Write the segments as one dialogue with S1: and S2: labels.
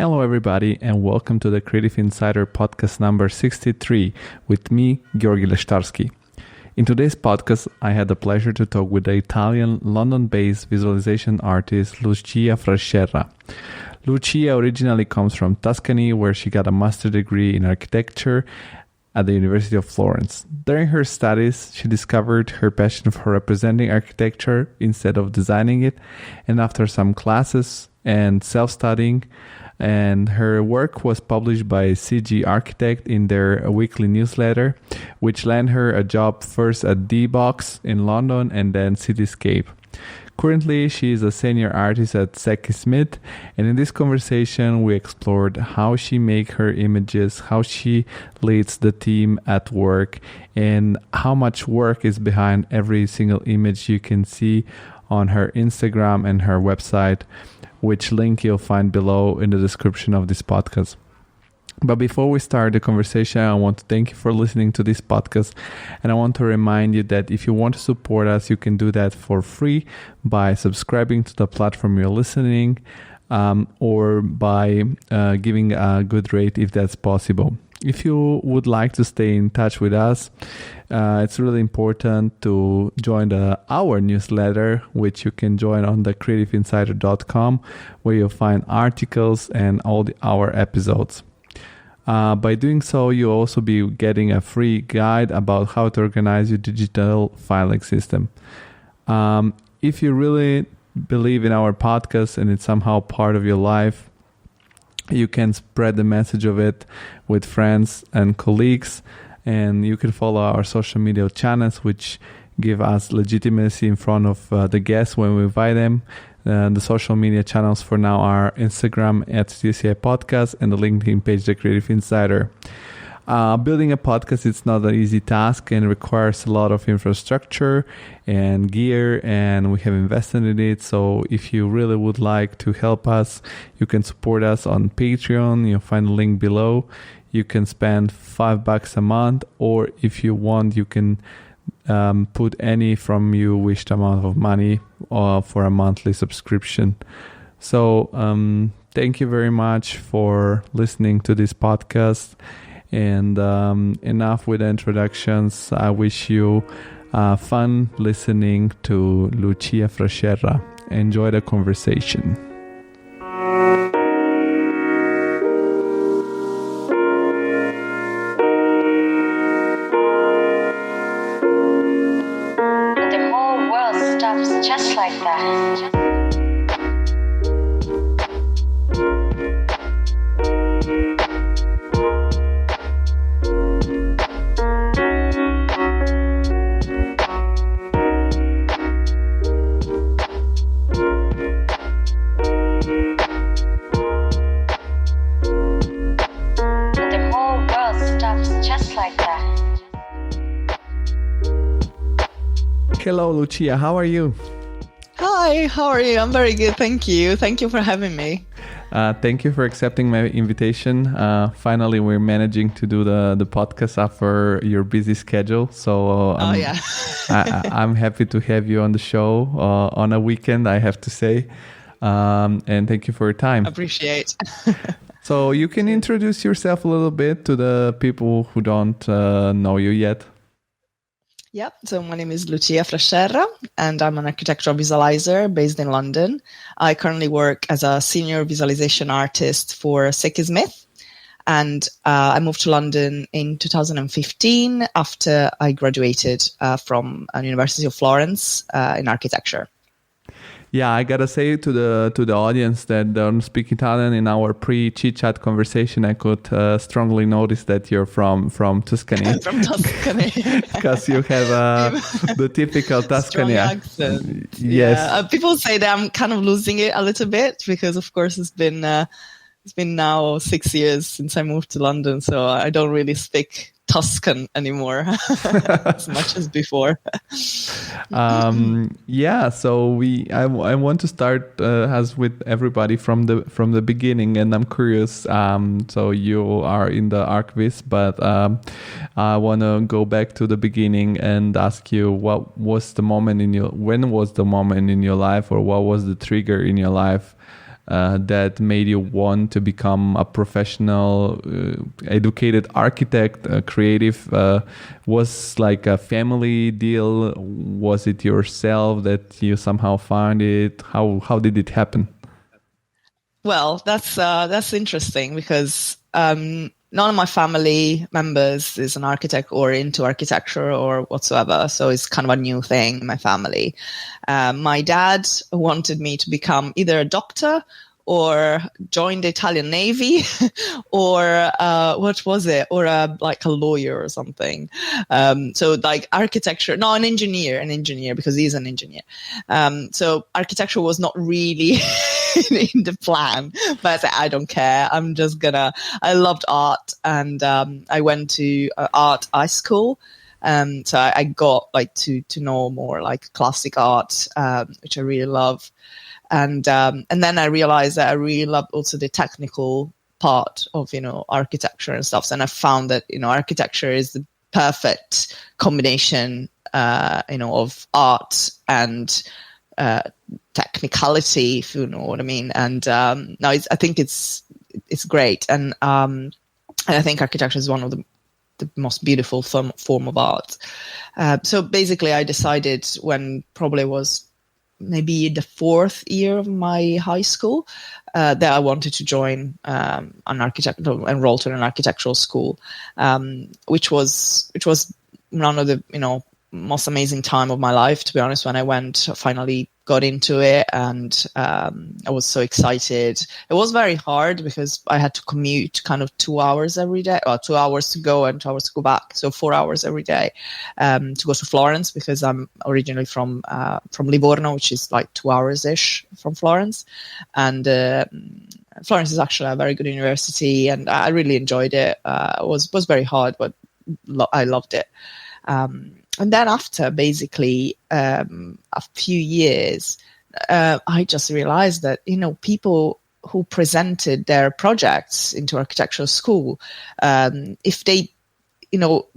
S1: Hello everybody and welcome to the Creative Insider podcast number 63 with me, Georgi. In today's podcast, I had the pleasure to talk with the Italian London-based visualization artist Lucia Frascerra. Lucia originally comes from Tuscany, where she got a master's degree in architecture at the University of Florence. During her studies, she discovered her passion for representing architecture instead of designing it, and after some classes and self-studying, and her work was published by CG Architect in their weekly newsletter, which landed her a job first at DBox in London and then Cityscape. Currently, she is a senior artist at TCI Smith, and in this conversation, we explored how she makes her images, how she leads the team at work, and how much work is behind every single image you can see on her Instagram and her website, which link you'll find below in the description of this podcast. But before we start the conversation, I want to thank you for listening to this podcast. And I want to remind you that if you want to support us, you can do that for free by subscribing to the platform you're listening, or by giving a good rate if that's possible. If you would like to stay in touch with us, it's really important to join our newsletter, which you can join on the creativeinsider.com, where you'll find articles and all our episodes. By doing so, you'll also be getting a free guide about how to organize your digital filing system. If you really believe in our podcast and it's somehow part of your life, you can spread the message of it with friends and colleagues, and you can follow our social media channels, which give us legitimacy in front of the guests when we invite them. The social media channels for now are Instagram at TCI Podcast and the LinkedIn page, The Creative Insider. Building a podcast is not an easy task and requires a lot of infrastructure and gear, and we have invested in it. So if you really would like to help us, you can support us on Patreon. You'll find the link below. You can spend $5 a month, or if you want, you can put any from you wished amount of money for a monthly subscription. So thank you very much for listening to this podcast. And enough with the introductions. I wish you fun listening to Lucia Frascerra. Enjoy the conversation.
S2: The whole world stops just like that.
S1: Hello, Lucia. How are you?
S3: Hi, how are you? I'm very good. Thank you. Thank you for having me.
S1: Thank you for accepting my invitation. Finally, we're managing to do the podcast after your busy schedule. So I'm happy to have you on the show on a weekend, I have to say. And thank you for your time.
S3: Appreciate.
S1: So you can introduce yourself a little bit to the people who don't know you yet.
S3: Yep. So my name is Lucia Frascerra, and I'm an architectural visualizer based in London. I currently work as a senior visualization artist for TCI Smith, and I moved to London in 2015 after I graduated from the University of Florence in architecture.
S1: Yeah, I gotta say to the audience that don't speak Italian, in our pre-chit-chat conversation, I could strongly notice that you're from Tuscany.
S3: From Tuscany.
S1: Because you have the typical Tuscany
S3: accent.
S1: Yes.
S3: Yeah. People say that I'm kind of losing it a little bit because, of course, it's been now 6 years since I moved to London, so I don't really speak Tuscan anymore as much as before.
S1: So I want to start as with everybody from the beginning, and I'm curious. So you are in the archviz, but I want to go back to the beginning and ask you when was the moment in your life, or what was the trigger in your life that made you want to become a professional, educated architect, creative? Was like a family deal? Was it yourself that you somehow found it? How did it happen?
S3: Well, that's interesting because none of my family members is an architect or into architecture or whatsoever. So it's kind of a new thing in my family. My dad wanted me to become either a doctor or join the Italian Navy or what was it? Or like a lawyer or something. So like architecture, no, an engineer because he's an engineer. So architecture was not really in the plan, but I said, I don't care. I loved art, and I went to art high school. So I got like to know more like classic art, which I really love. And then I realized that I really loved also the technical part of, architecture and stuff. And I found that, architecture is the perfect combination, of art and technicality, if you know what I mean. And no, I think it's great. And I think architecture is one of the most beautiful form of art. So basically I decided when probably was maybe the fourth year of my high school, that I wanted to join enroll to an architectural school, which was one of the most amazing time of my life, to be honest. When I finally got into it, and I was so excited. It was very hard because I had to commute kind of 2 hours every day, or 2 hours to go and 2 hours to go back, so 4 hours every day to go to Florence, because I'm originally from Livorno, which is like 2 hours ish from Florence, and Florence is actually a very good university, and I really enjoyed it. It was very hard, but I loved it. And then after basically a few years, I just realized that, people who presented their projects into architectural school, if they,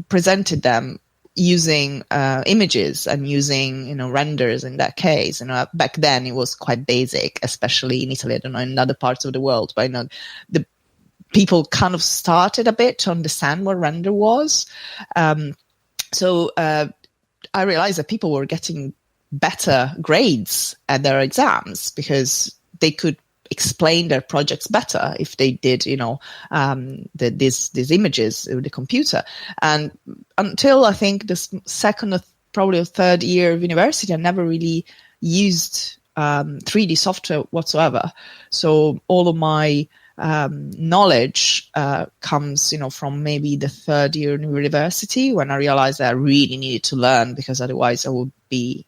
S3: presented them using images and using, renders in that case, back then it was quite basic, especially in Italy, I don't know, in other parts of the world, but the people kind of started a bit to understand what render was. So I realized that people were getting better grades at their exams because they could explain their projects better if they did, these images with the computer. And until I think the second or probably a third year of university, I never really used 3D software whatsoever. So all of my knowledge comes, from maybe the third year in university, when I realized that I really needed to learn, because otherwise I would be,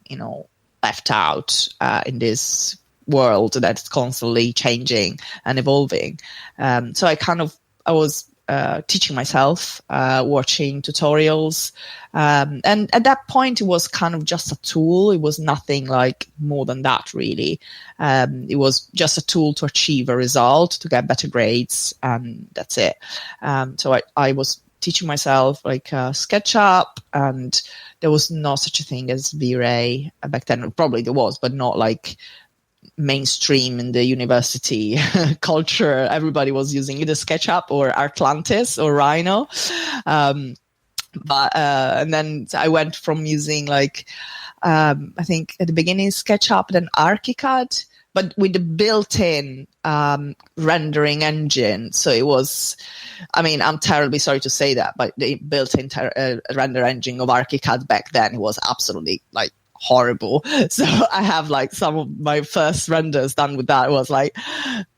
S3: left out in this world that's constantly changing and evolving. So I was teaching myself, watching tutorials. And at that point, it was kind of just a tool. It was nothing like more than that, really. It was just a tool to achieve a result, to get better grades, and that's it. So I was teaching myself like SketchUp, and there was no such a thing as V-Ray back then. Probably there was, but not like mainstream in the university culture. Everybody was using either SketchUp or Atlantis or Rhino. But and then I went from using like I think at the beginning SketchUp, then ArchiCAD, but with the built-in rendering engine. So it was, I'm terribly sorry to say that, but the built-in render engine of ArchiCAD back then, it was absolutely like horrible. So I have like some of my first renders done with that. It was like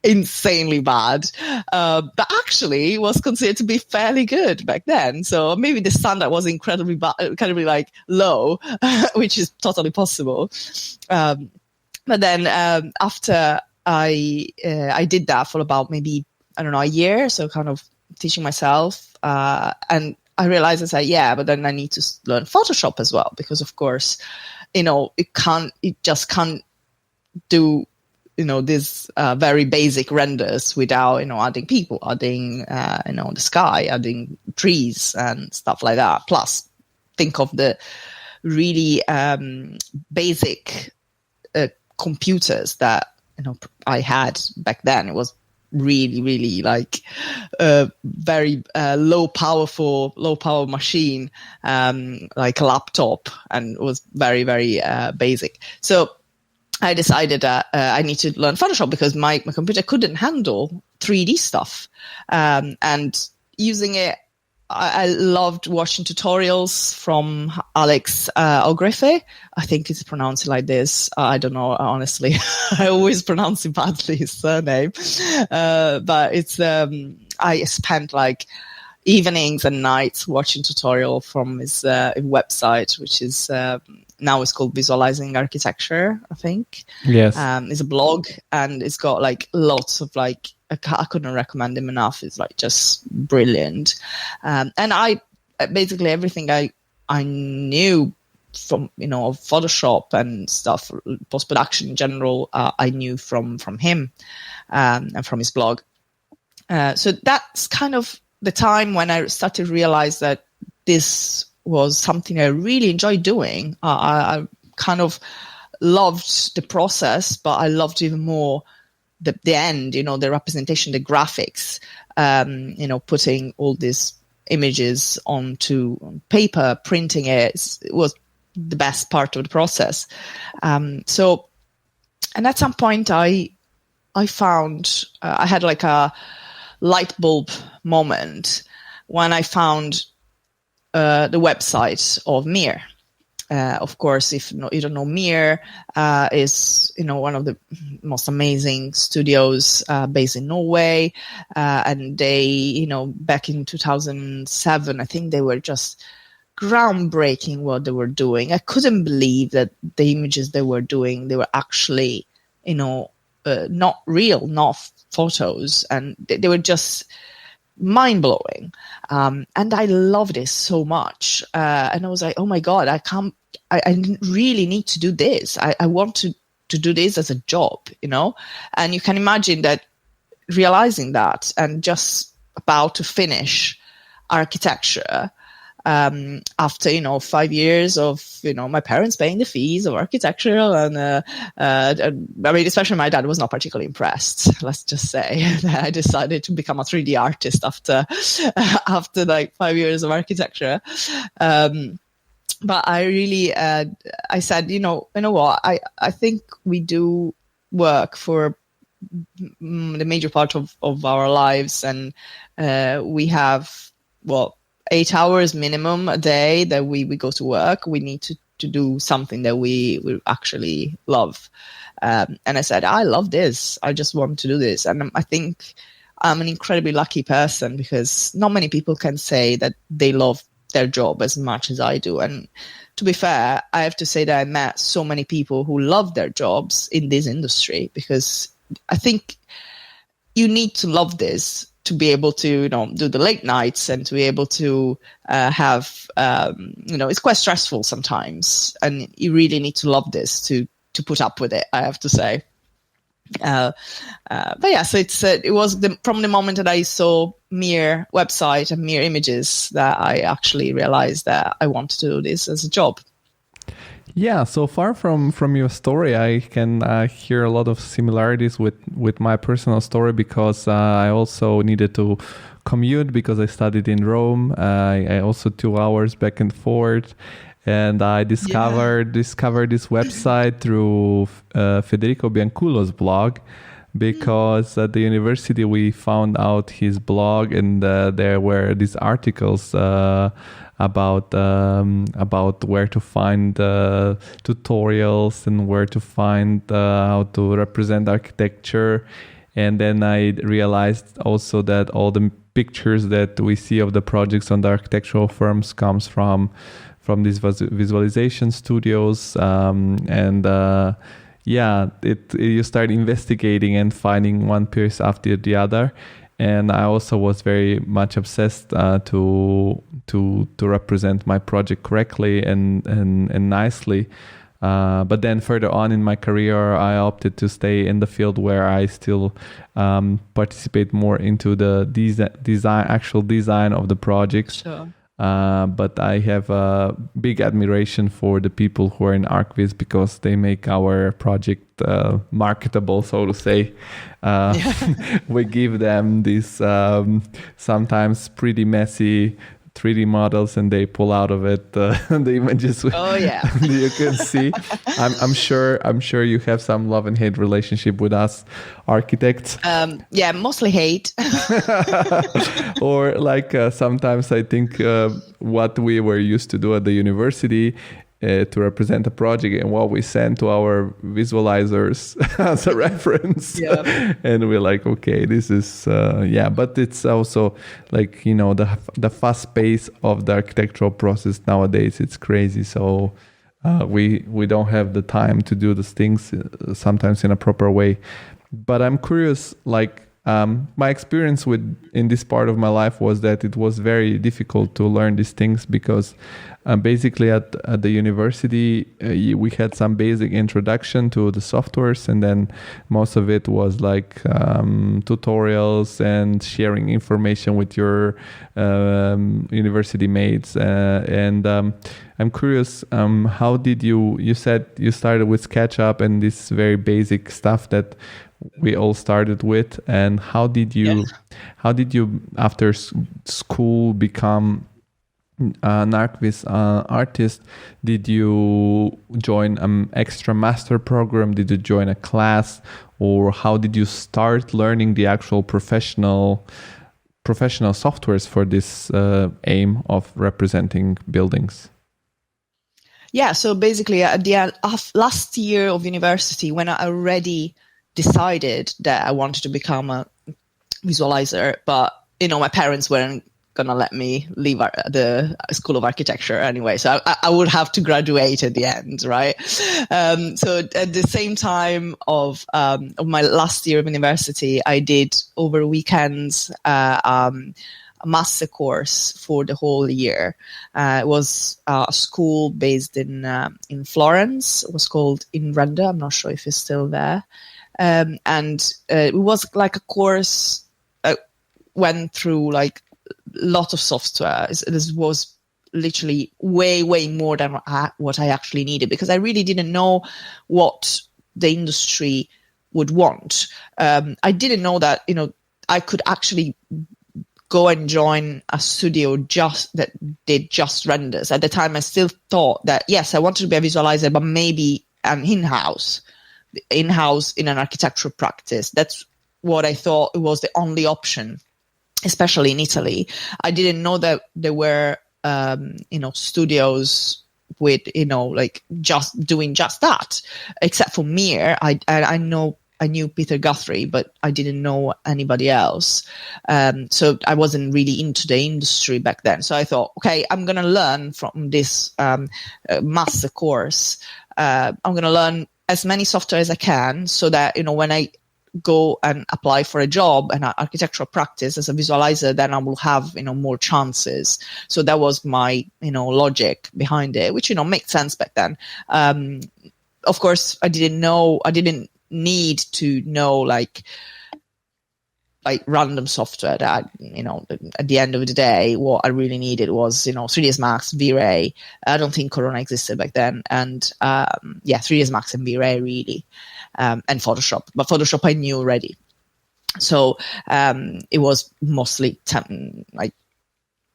S3: insanely bad, but actually was considered to be fairly good back then. So maybe the standard was incredibly like low, which is totally possible. But then after I did that for about maybe, I don't know, a year, so kind of teaching myself, and I realized I said, yeah, but then I need to learn Photoshop as well, because of course, it just can't do, these very basic renders without, adding people, adding, the sky, adding trees and stuff like that. Plus, think of the really basic computers that I had back then. It was really, really like very low power machine, like a laptop, and it was very, very basic. So I decided that I need to learn Photoshop because my computer couldn't handle 3D stuff. And using it, I loved watching tutorials from Alex Ogrefe. I think it's pronounced like this. I don't know, honestly. I always pronounce it badly, his surname. But it's, I spent like evenings and nights watching tutorial from his website, which is now it's called Visualizing Architecture, I think.
S1: Yes.
S3: It's a blog, and it's got like lots of like, I couldn't recommend him enough. It's like just brilliant. And I basically everything I knew from, of Photoshop and stuff, post-production in general, I knew from him and from his blog. So that's kind of the time when I started to realize that this was something I really enjoyed doing. I kind of loved the process, but I loved even more the end, the representation, the graphics, putting all these images onto paper, printing it was the best part of the process. And at some point I found, I had like a light bulb moment when I found the website of Mir. Of course, if you don't know, Mir is one of the most amazing studios based in Norway, and they back in 2007, I think they were just groundbreaking what they were doing. I couldn't believe that the images they were doing, they were actually not real, not photos, and they were just mind-blowing. And I loved it so much. And I was like, oh my God, I really need to do this. I want to do this as a job, and you can imagine that, realizing that, and just about to finish architecture, after 5 years of my parents paying the fees of architecture, and I mean, especially my dad was not particularly impressed. Let's just say that I decided to become a 3D artist after like 5 years of architecture. But I really I said, you know what, I think we do work for the major part of our lives, and we have 8 hours minimum a day that we go to work. We need to do something that we actually love. And I said, I love this. I just want to do this. And I think I'm an incredibly lucky person, because not many people can say that they love their job as much as I do. And to be fair, I have to say that I met so many people who love their jobs in this industry, because I think you need to love this to be able to, do the late nights, and to be able to have, it's quite stressful sometimes, and you really need to love this to put up with it, I have to say. But yeah, so it was from the moment that I saw Mir website and Mir images that I actually realized that I wanted to do this as a job.
S1: Yeah, so far from your story, I can hear a lot of similarities with my personal story, because I also needed to commute because I studied in Rome. I also 2 hours back and forth, and I discovered this website through Federico Biancullo's blog, because at the university we found out his blog, and there were these articles about where to find tutorials, and where to find how to represent architecture. And then I realized also that all the pictures that we see of the projects on the architectural firms comes from these visualization studios, you start investigating and finding one piece after the other. And I also was very much obsessed to represent my project correctly and nicely. But then further on in my career, I opted to stay in the field where I still participate more into the actual design of the projects.
S3: Sure.
S1: But I have a big admiration for the people who are in archviz because they make our project marketable, so to say. We give them these sometimes pretty messy 3D models, and they pull out of it the images. You can see. I'm sure you have some love and hate relationship with us architects.
S3: Mostly hate.
S1: Or like sometimes I think what we were used to do at the university to represent a project and what we send to our visualizers as a reference. And we're like, okay, this is but it's also like, the fast pace of the architectural process nowadays, it's crazy. So we don't have the time to do these things sometimes in a proper way. But I'm curious, like my experience in this part of my life was that it was very difficult to learn these things because basically at the university we had some basic introduction to the softwares, and then most of it was like tutorials and sharing information with your university mates. I'm curious, how did you said you started with SketchUp and this very basic stuff that we all started with, and how did you after school become an archviz artist? Did you join an extra master program? Did you join a class, or how did you start learning the actual professional softwares for this aim of representing buildings?
S3: So basically at the end of last year of university, when I already decided that I wanted to become a visualizer, but my parents weren't gonna let me leave the School of Architecture anyway, so I would have to graduate at the end, right? So at the same time of my last year of university, I did over weekends a master course for the whole year. It was a school based in Florence. It was called InRender. I'm not sure if it's still there. And it was like a course went through like a lot of software. This was literally way more than what I actually needed, because I really didn't know what the industry would want. I didn't know that, I could actually go and join a studio that did just renders. At the time, I still thought that, yes, I wanted to be a visualizer, but maybe an in-house in an architectural practice. That's what I thought was the only option, especially in Italy. I didn't know that there were, studios with, like just doing just that, except for Mir. I knew Peter Guthrie, but I didn't know anybody else. So I wasn't really into the industry back then. So I thought, okay, I'm going to learn from this master course. I'm going to learn as many software as I can, so that, when I go and apply for a job and an architectural practice as a visualizer, then I will have, more chances. So that was my, logic behind it, which, makes sense back then. Of course, I didn't need to know like random software that, at the end of the day, what I really needed was, 3ds Max, V-Ray. I don't think Corona existed back then. And 3ds Max and V-Ray really, and Photoshop. But Photoshop I knew already. So it was mostly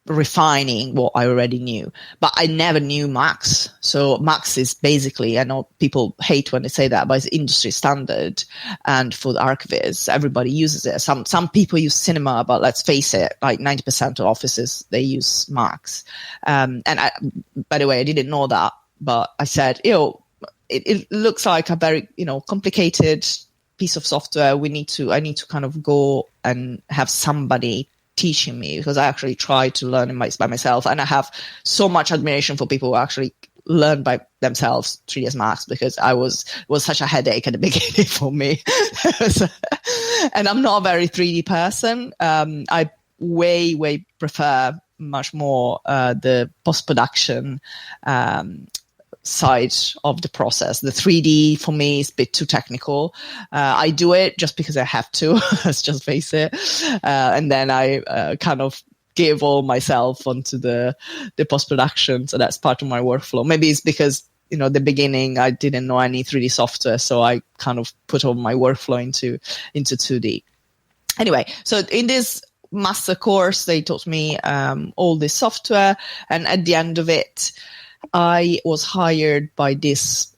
S3: refining what I already knew, but I never knew Max. So Max is basically, I know people hate when they say that, but it's industry standard. And for the archviz, everybody uses it. Some people use Cinema, but let's face it, like 90% of offices, they use Max. And by the way, I didn't know that, but I said, it looks like a very, complicated piece of software. I need to kind of go and have somebody teaching me, because I actually tried to learn by myself, and I have so much admiration for people who actually learn by themselves 3ds Max, because it was such a headache at the beginning for me. And I'm not a very 3D person. I way prefer much more the postproduction side of the process. The 3D for me is a bit too technical. I do it just because I have to, let's just face it. And then I kind of give all myself onto the post-production. So that's part of my workflow. Maybe it's because, at the beginning I didn't know any 3D software, so I kind of put all my workflow into 2D. Anyway, so in this master course, they taught me all this software, and at the end of it, I was hired by this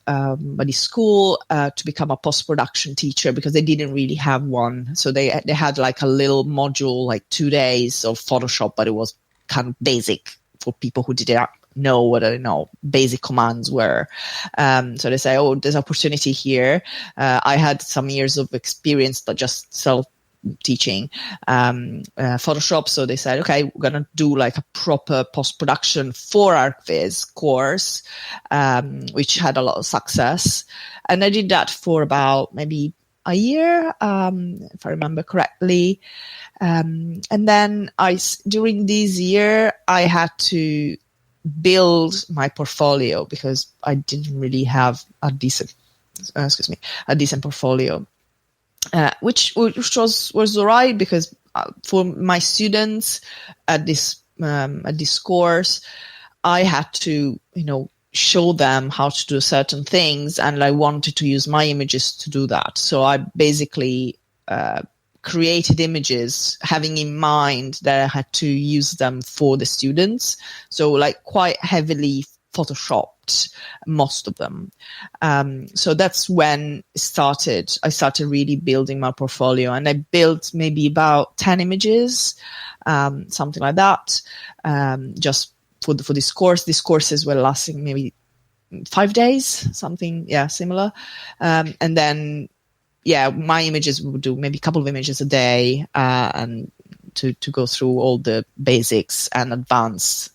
S3: school to become a post-production teacher, because they didn't really have one. So they had like a little module, like 2 days of Photoshop, but it was kind of basic for people who didn't know what basic commands were. So they say, oh, there's opportunity here. I had some years of experience, but just self-teaching Photoshop. So they said, okay, we're going to do like a proper post-production for archviz course, which had a lot of success. And I did that for about maybe a year, if I remember correctly. And then during this year, I had to build my portfolio, because I didn't really have a decent portfolio, which was all right, because for my students at this course, I had to show them how to do certain things, and I wanted to use my images to do that. So I basically created images having in mind that I had to use them for the students. So like quite heavily photoshopped, most of them. So that's when I started really building my portfolio, and I built maybe about 10 images, something like that, just for this course. These courses were lasting maybe 5 days, something, similar. And then, my images would do maybe a couple of images a day, and to go through all the basics and advanced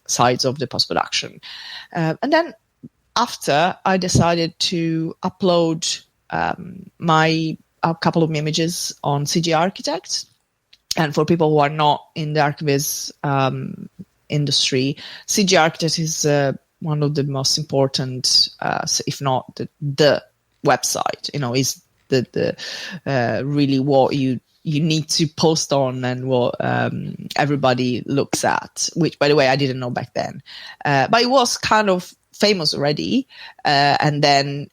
S3: sides of the post-production. And then after, I decided to upload a couple of images on CG Architect. And for people who are not in the archviz industry, CG Architect is one of the most important, if not the website, is the really what you need to post on, and what everybody looks at, which, by the way, I didn't know back then. But it was kind of famous already. And then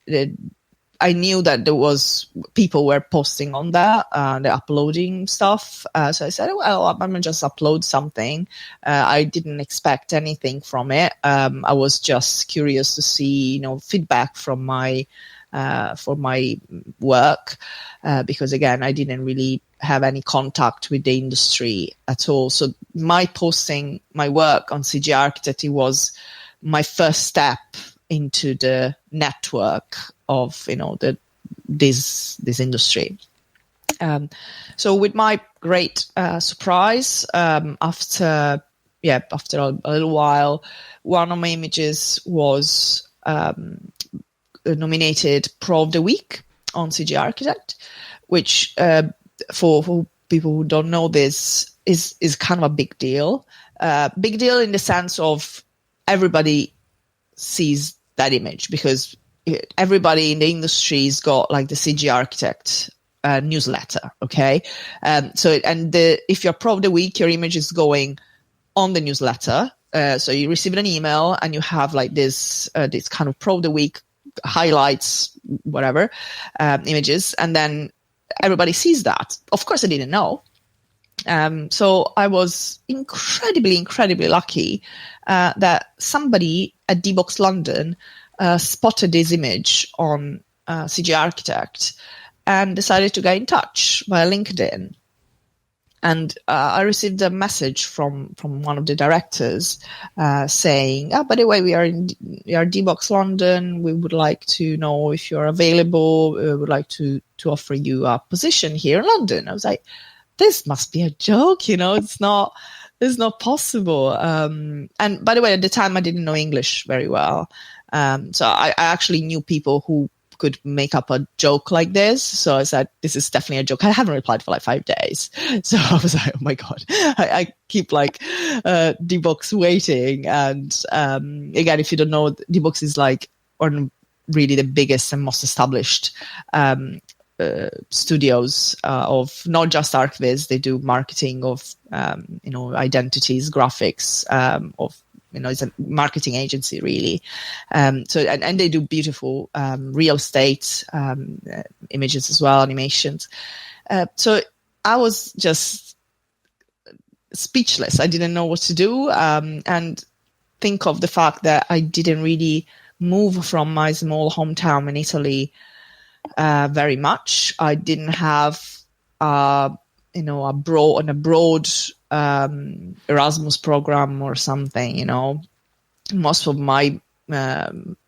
S3: I knew that there was people were posting on that, they're uploading stuff. So I said, well, I'm going to just upload something. I didn't expect anything from it. I was just curious to see, feedback from my for my work, because again, I didn't really have any contact with the industry at all. So my posting my work on CG Architect, it was my first step into the network of this industry. So with my great surprise, after a little while, one of my images was nominated Pro of the Week on CG Architect, which for people who don't know this is kind of a big deal. Big deal in the sense of everybody sees that image, because everybody in the industry's got like the CG Architect newsletter. Okay. If you're Pro of the Week, your image is going on the newsletter. So you receive an email and you have like this kind of Pro of the Week highlights, whatever, images. And then everybody sees that. Of course, I didn't know. So I was incredibly lucky that somebody at DBox London spotted this image on CG Architect and decided to get in touch via LinkedIn. And I received a message from one of the directors saying, by the way, we are DBox London. We would like to know if you're available. We would like to offer you a position here in London. I was like, this must be a joke, it's not possible. And by the way, at the time I didn't know English very well. So I actually knew people who could make up a joke like this. So I said, this is definitely a joke. I haven't replied for like 5 days. So I was like, oh my God, I keep like DBox waiting. And again, if you don't know, DBox is like really the biggest and most established studios of not just archviz. They do marketing of identities, graphics, of it's a marketing agency really. So and they do beautiful real estate images as well, animations. So I was just speechless. I didn't know what to do, and think of the fact that I didn't really move from my small hometown in Italy very much. I didn't have a broad Erasmus program or something. Most of my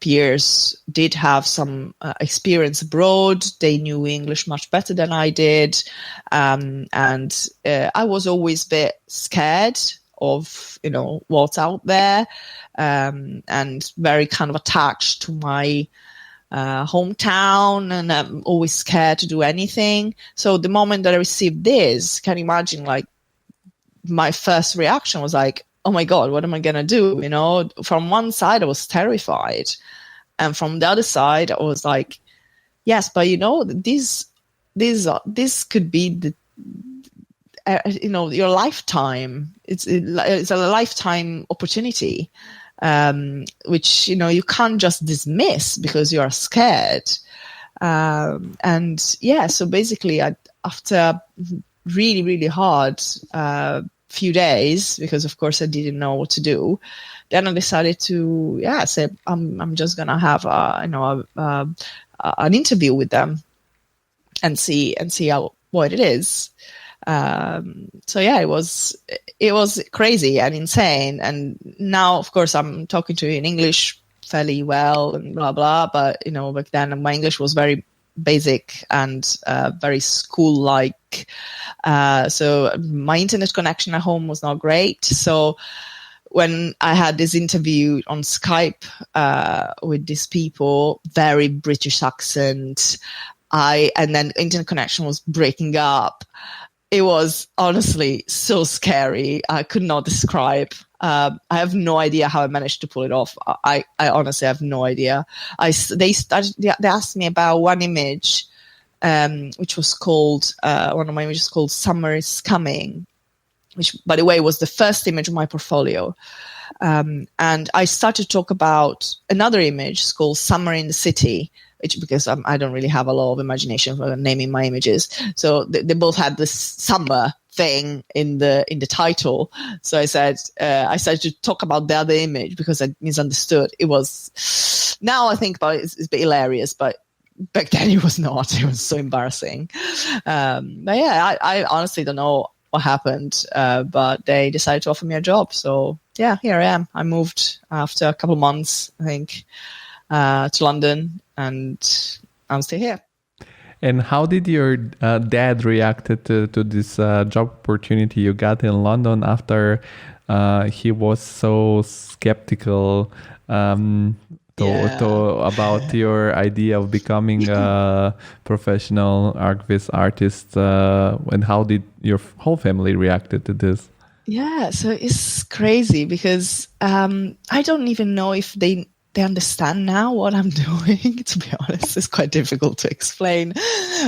S3: peers did have some experience abroad. They knew English much better than I did, and I was always a bit scared of what's out there, and very kind of attached to my hometown, and I'm always scared to do anything. So the moment that I received this, can you imagine, like, my first reaction was like, oh my God, what am I gonna do? From one side I was terrified, and from the other side I was like, yes, but this could be your lifetime. It's a lifetime opportunity, which you can't just dismiss because you are scared. So basically, after really, really hard few days, because of course I didn't know what to do, then I decided to say I'm just gonna have an interview with them and see what it is. It was crazy and insane. And now, of course, I'm talking to you in English fairly well and blah, blah. But, back then my English was very basic and very school-like. So my internet connection at home was not great. So when I had this interview on Skype with these people, very British accent, and then internet connection was breaking up. It was honestly so scary. I could not describe. I have no idea how I managed to pull it off. I honestly have no idea. They asked me about one image, which was called, one of my images called Summer is Coming, which, by the way, was the first image of my portfolio. And I started to talk about another image called Summer in the City, because I don't really have a lot of imagination for naming my images. So they both had this summer thing in the title. So I said, I started to talk about the other image because I misunderstood. It was, now I think about it, it's a bit hilarious, but back then it was not. It was so embarrassing. I honestly don't know what happened, but they decided to offer me a job. So here I am. I moved after a couple of months, I think, to London, and I'm still here.
S1: And how did your dad react to this job opportunity you got in London after he was so skeptical about your idea of becoming a professional archviz artist? And how did your whole family reacted to this?
S3: Yeah, so it's crazy because I don't even know if they understand now what I'm doing. To be honest, it's quite difficult to explain.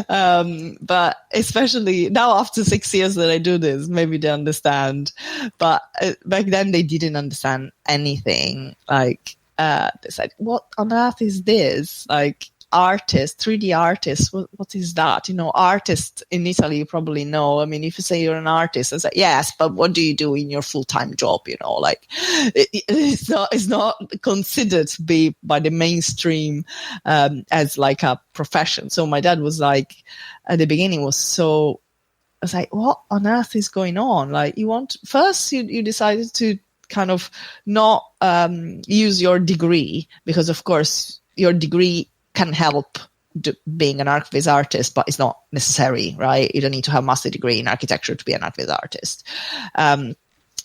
S3: But especially now after 6 years that I do this, maybe they understand. But back then they didn't understand anything. Like, they said, what on earth is this? Like, artist, 3D artist, what is that? Artist in Italy, you probably know. I mean, if you say you're an artist, I say, yes, but what do you do in your full-time job? Like, it's not considered to be by the mainstream as like a profession. So my dad was like, at the beginning I was like, what on earth is going on? Like, you decided to kind of not use your degree, because of course your degree can help being an archviz artist, but it's not necessary, right? You don't need to have a master's degree in architecture to be an archviz artist.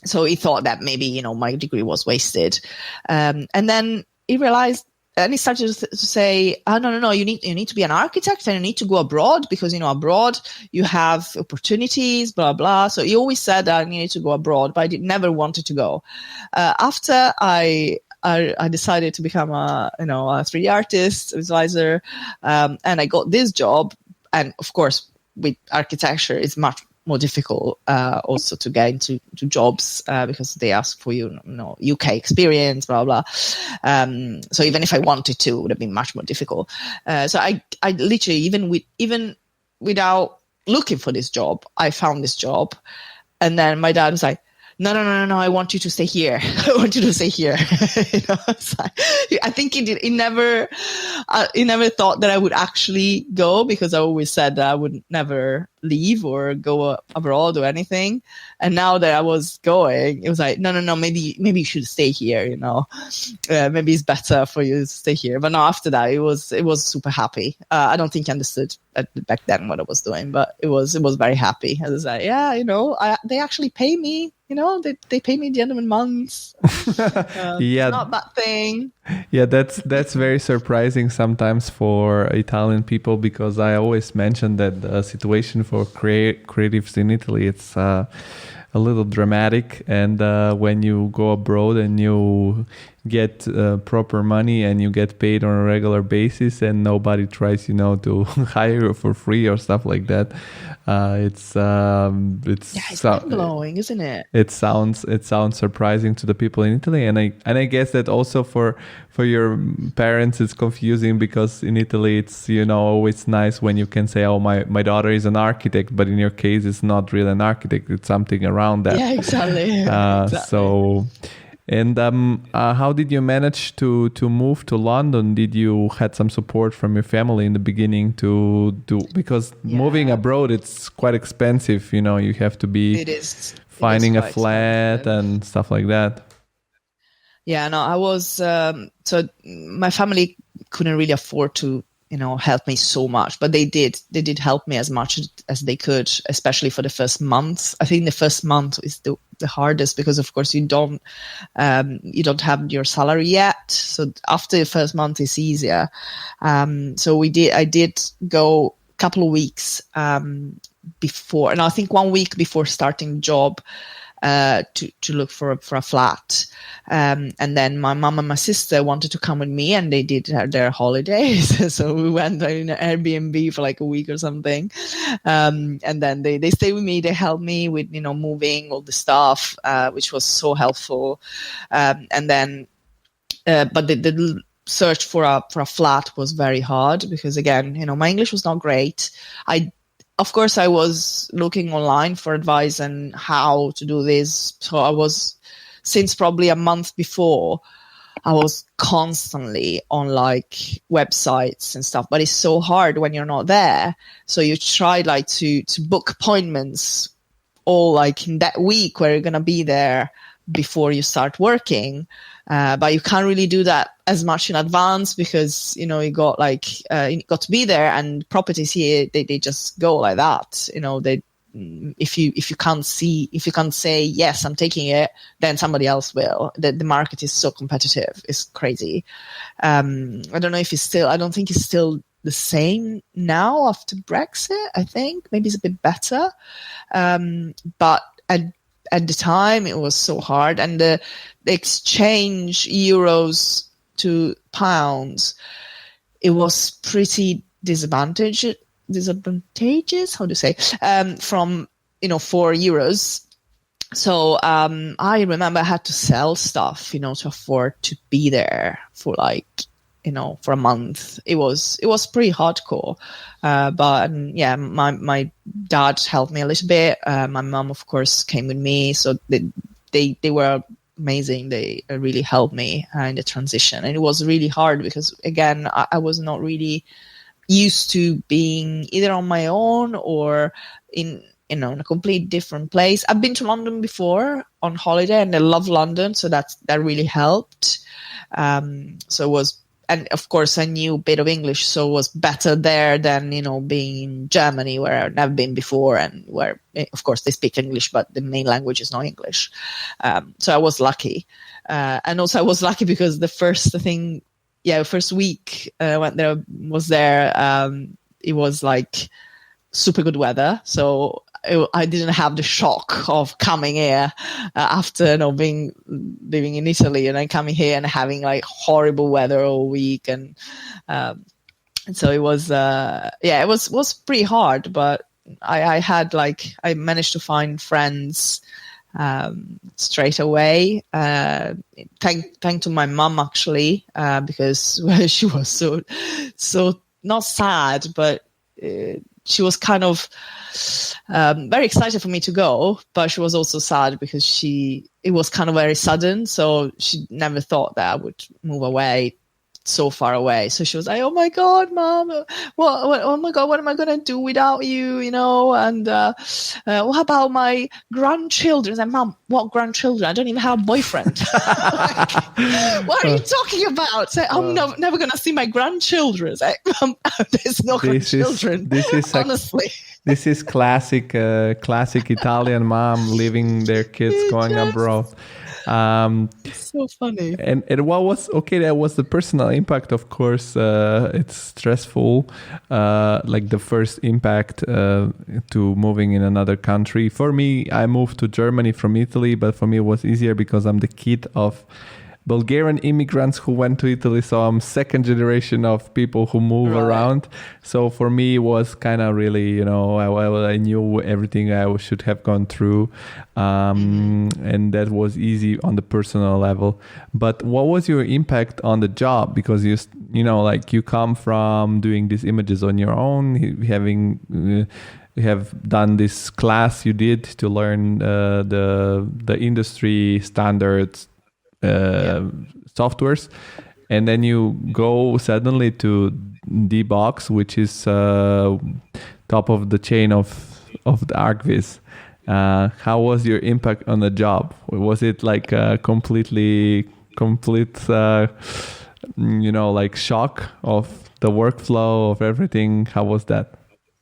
S3: So he thought that maybe, my degree was wasted. And then he realized, and he started to say, oh, no, you need to be an architect and you need to go abroad because, abroad you have opportunities, blah, blah. So he always said that I needed to go abroad, but I never wanted to go. After I decided to become a 3D artist, visualizer, and I got this job. and of course with architecture it's much more difficult also to get into jobs because they ask for UK experience, blah blah. So even if I wanted to, it would have been much more difficult. So I literally even without looking for this job, I found this job, and then my dad was like, no, I want you to stay here. I want you to stay here. It's like, I think he never thought that I would actually go, because I always said that I would never leave or go abroad or anything. And now that I was going, it was like, no, maybe you should stay here. Maybe it's better for you to stay here. But no, after that, it was super happy. I don't think I understood back then what I was doing, but it was very happy. I was like, they actually pay me. They pay me at the end of the month.
S1: Yeah,
S3: not a bad thing.
S1: Yeah, that's very surprising sometimes for Italian people, because I always mention that the situation for creatives in Italy, it's a little dramatic, and when you go abroad and you get proper money and you get paid on a regular basis and nobody tries to hire you for free or stuff like that, it's
S3: mind-blowing, isn't it?
S1: It sounds surprising to the people in Italy, and I guess that also for your parents it's confusing, because in Italy it's always nice when you can say, oh, my daughter is an architect, but in your case it's not really an architect, it's something around that.
S3: Yeah, exactly.
S1: Exactly. So, and how did you manage to move to London? Did you had some support from your family in the beginning to do, because moving abroad, it's quite expensive. You have to be finding a flat and stuff like that.
S3: Yeah, no, I was, so my family couldn't really afford to, help me so much, but they did help me as much as they could, especially for the first month. I think the first month is the hardest, because of course you don't have your salary yet. So after the first month it's easier. So I did go a couple of weeks, before, and I think 1 week before starting the job, to look for a flat. And then my mom and my sister wanted to come with me, and they did their holidays. So we went in an Airbnb for like a week or something. And then they stayed with me. They helped me with, moving all the stuff, which was so helpful. And then, but the search for a flat was very hard, because again, my English was not great. Of course, I was looking online for advice on how to do this. So since probably a month before, I was constantly on like websites and stuff, but it's so hard when you're not there. So you try like to book appointments all like in that week where you're going to be there before you start working. But you can't really do that as much in advance, because, you got to be there, and properties here, they just go like that. If you can't say, yes, I'm taking it, then somebody else will. The market is so competitive. It's crazy. I don't know if I don't think it's still the same now after Brexit. I think maybe it's a bit better. But at the time it was so hard, and the exchange euros to pounds, it was pretty disadvantageous, how do you say, from, 4 euros. So, I remember I had to sell stuff, to afford to be there for for a month. It was pretty hardcore. But yeah, my dad helped me a little bit. My mom, of course, came with me. So they were amazing. They really helped me in the transition. And it was really hard because, again, I was not really used to being either on my own or in a complete different place. I've been to London before on holiday, and I love London. So that really helped. So it was, and of course I knew a bit of English, so it was better there than, being in Germany where I've never been before, and where, of course, they speak English, but the main language is not English. So I was lucky. And also I was lucky because the first week when there was there, it was like super good weather. So I didn't have the shock of coming here after living in Italy, and then coming here and having like horrible weather all week. And And so it was, it was pretty hard, but I managed to find friends straight away. Thank to my mom, actually, because she was so not sad, but she was kind of very excited for me to go, but she was also sad because it was kind of very sudden, so she never thought that I would move away so far away. So she was like, "Oh my God, Mom, oh my God, what am I going to do without you? You know, and what about my grandchildren?" And Mom, what grandchildren? I don't even have a boyfriend. What are you talking about? So, I'm never going to see my grandchildren. There's no grandchildren. Honestly.
S1: This is classic Italian mom leaving their kids going abroad.
S3: So funny.
S1: And what was that was the personal impact. Of course, it's stressful, like the first impact to moving in another country. For me, I moved to Germany from Italy, but for me it was easier because I'm the kid of Bulgarian immigrants who went to Italy, so I'm second generation of people who move around. So for me, it was kind of really, I knew everything I should have gone through, and that was easy on the personal level. But what was your impact on the job? Because you come from doing these images on your own, you have done this class you did to learn the industry standards. Softwares, and then you go suddenly to DBox, which is top of the chain of the archviz. How was your impact on the job? Was it like a complete like shock of the workflow of everything? How was that?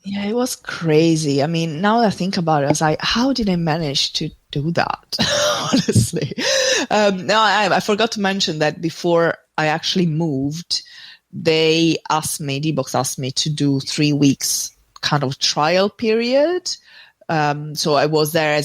S3: Yeah, it was crazy. I mean, now that I think about it, I was like, how did I manage to do that? Honestly. I forgot to mention that before I actually moved, DBox asked me to do 3 weeks kind of trial period. So I was there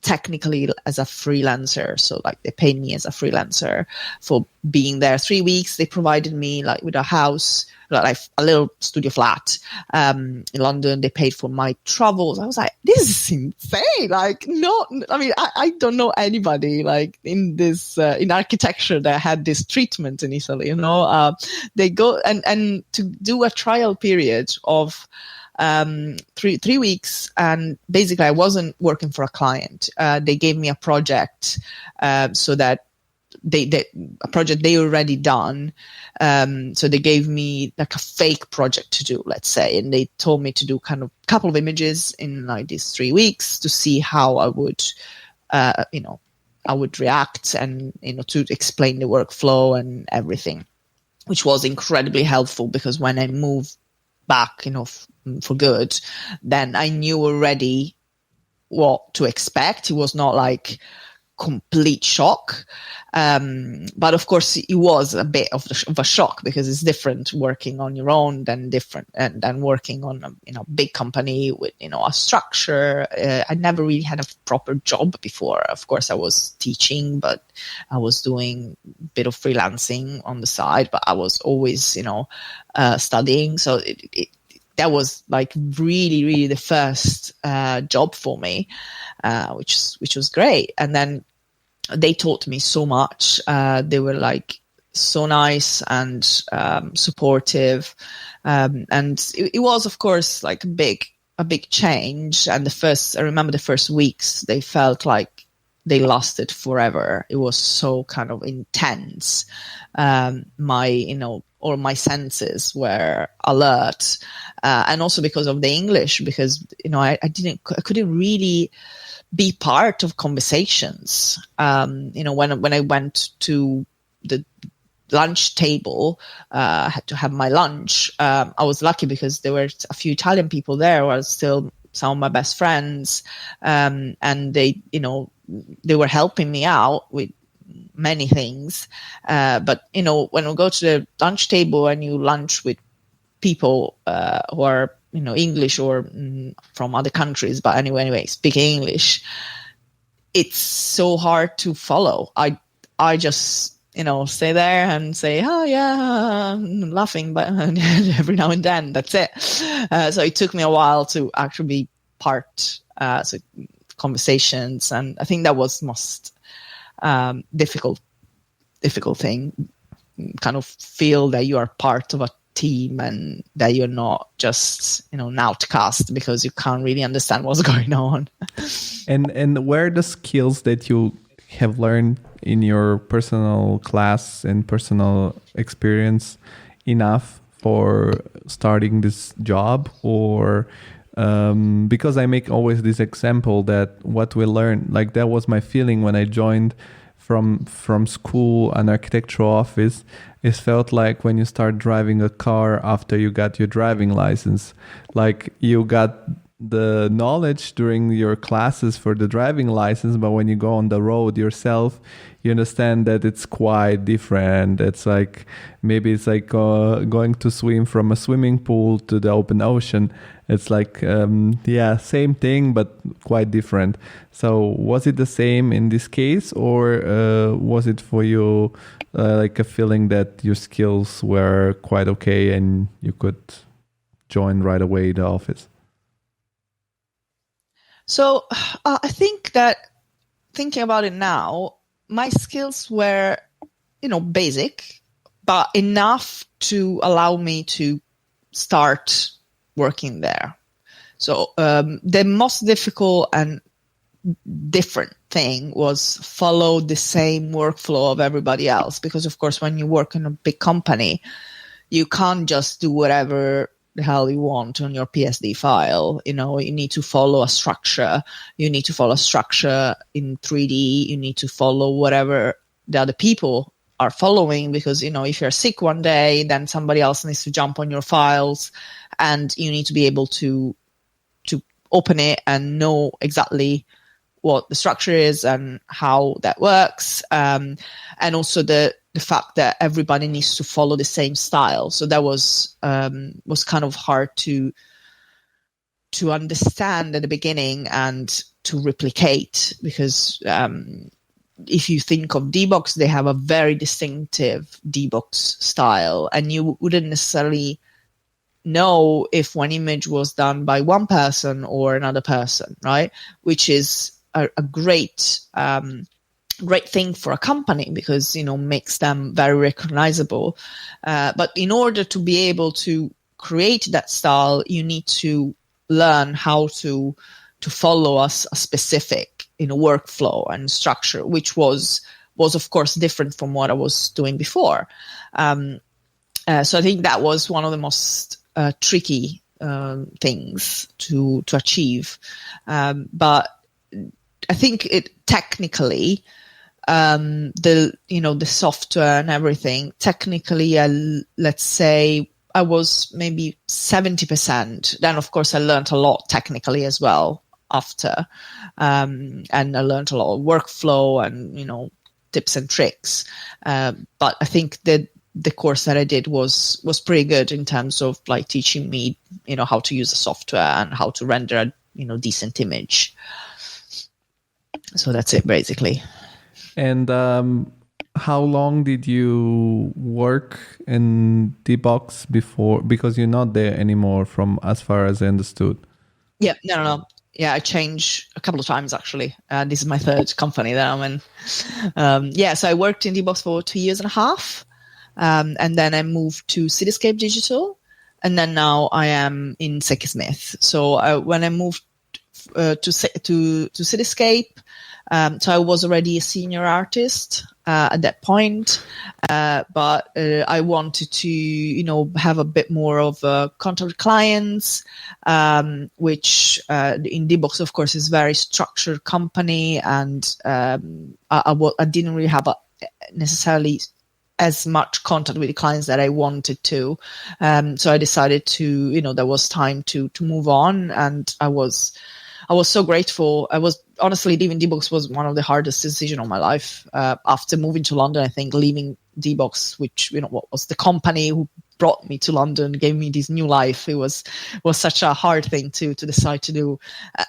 S3: technically as a freelancer. So like they paid me as a freelancer for being there 3 weeks. They provided me like with a house, like a little studio flat in London. They paid for my travels. I was like, this is insane. Like, I don't know anybody like in this in architecture that had this treatment in Italy. They go and to do a trial period of 3 weeks, and basically I wasn't working for a client. They gave me a project so that a project they already done. So they gave me like a fake project to do, let's say, and they told me to do kind of a couple of images in like these 3 weeks to see how I would, I would react and, to explain the workflow and everything, which was incredibly helpful because when I moved back, for good, then I knew already what to expect. It was not like complete shock. But of course it was a bit of a shock because it's different working on your own than working on a big company with, a structure. I never really had a proper job before. Of course I was teaching, but I was doing a bit of freelancing on the side, but I was always, studying. So that was like really, really the first job for me, which was great. And then they taught me so much. They were like so nice and supportive. And it was, of course, like a big change. And I remember the first weeks, they felt like they lasted forever. It was so kind of intense. All my senses were alert. And also because of the English, because, I couldn't really be part of conversations. When I went to the lunch table, I had to have my lunch. I was lucky because there were a few Italian people there who are still some of my best friends. And they were helping me out with many things. But, when we go to the lunch table and you lunch with people who are, English or from other countries, but anyway, speaking English, it's so hard to follow. I just stay there and say, oh yeah, laughing, but every now and then, that's it. So it took me a while to actually be part, so conversations, and I think that was most difficult thing. Kind of feel that you are part of a team and that you're not just an outcast because you can't really understand what's going on.
S1: And where are the skills that you have learned in your personal class and personal experience enough for starting this job? Or because I make always this example that what we learn, like that was my feeling when I joined from school, an architectural office, it felt like when you start driving a car after you got your driving license. Like you got the knowledge during your classes for the driving license, but when you go on the road yourself, you understand that it's quite different. It's like maybe it's like going to swim from a swimming pool to the open ocean. It's like same thing but quite different. So was it the same in this case, or was it for you like a feeling that your skills were quite okay and you could join right away the office?
S3: So I think that thinking about it now, my skills were, basic, but enough to allow me to start working there. So the most difficult and different thing was follow the same workflow of everybody else. Because, of course, when you work in a big company, you can't just do whatever the hell you want on your PSD file. You need to follow a structure. You need to follow a structure in 3D. You need to follow whatever the other people are following, because, if you're sick one day, then somebody else needs to jump on your files, and you need to be able to open it and know exactly what the structure is and how that works. And also the fact that everybody needs to follow the same style. So that was kind of hard to understand at the beginning and to replicate, because if you think of DBox, they have a very distinctive DBox style, and you wouldn't necessarily know if one image was done by one person or another person, right? Which is a great thing for a company, because makes them very recognizable. But in order to be able to create that style, you need to learn how to follow a specific workflow and structure, which was of course different from what I was doing before. So I think that was one of the most tricky things to achieve. But I think it technically, the software and everything, technically, let's say I was maybe 70%. Then of course I learned a lot technically as well after, and I learned a lot of workflow and tips and tricks. But I think that the course that I did was pretty good in terms of like teaching me how to use the software and how to render a decent image. So that's it basically.
S1: And how long did you work in DBox before? Because you're not there anymore, from as far as I understood.
S3: Yeah, no. Yeah, I changed a couple of times actually. This is my third company that I'm in. So I worked in DBox for 2.5 years. And then I moved to Cityscape Digital. And then now I am in Smith. So when I moved to Cityscape, so I was already a senior artist at that point, but I wanted to, have a bit more of contact with clients, which in DBox, of course, is a very structured company, and I didn't really have necessarily as much contact with the clients that I wanted to. So I decided to, there was time to move on, and I was so grateful. Honestly, leaving DBox was one of the hardest decisions of my life. After moving to London, I think leaving DBox, which, what was the company who brought me to London, gave me this new life. It was such a hard thing to decide to do.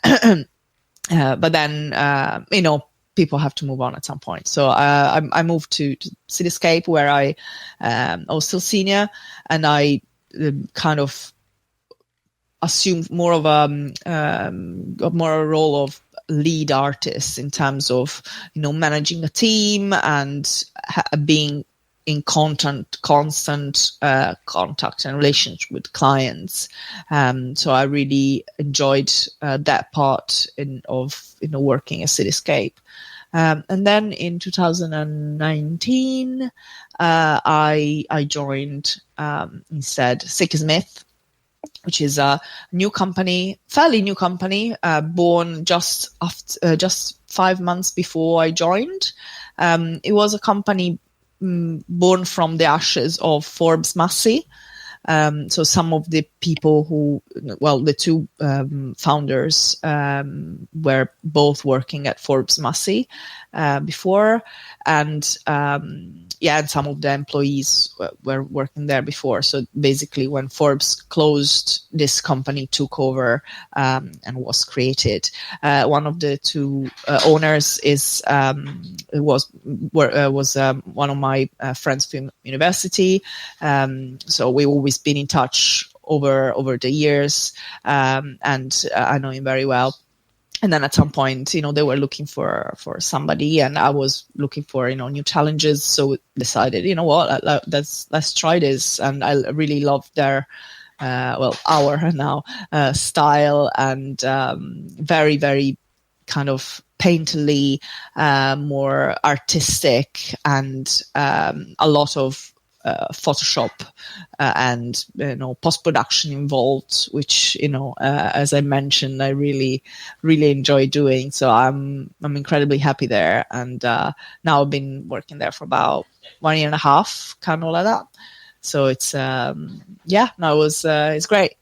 S3: But then, people have to move on at some point. So I moved to Cityscape, where I was still senior, and I kind of assumed more of a role of lead artist in terms of, managing a team and being in constant contact and relationship with clients. So I really enjoyed that part of working at Cityscape. And then in 2019, I joined instead Smith, which is a fairly new company, born just 5 months before I joined. It was a company born from the ashes of Forbes Massey. So some of the people the two founders were both working at Forbes Massey before, and and some of the employees were working there before. So basically, when Forbes closed, this company took over and was created. One of the two owners was one of my friends from university. So we always been in touch over the years, and I know him very well. And then at some point, they were looking for somebody, and I was looking for, new challenges. So decided, let's try this. And I really loved their, our now style, and very, very kind of painterly, more artistic, and a lot of Photoshop and post-production involved, which as I mentioned, I really enjoy doing. So I'm incredibly happy there, and now I've been working there for about 1.5 years, kind of like that. So it's it's great.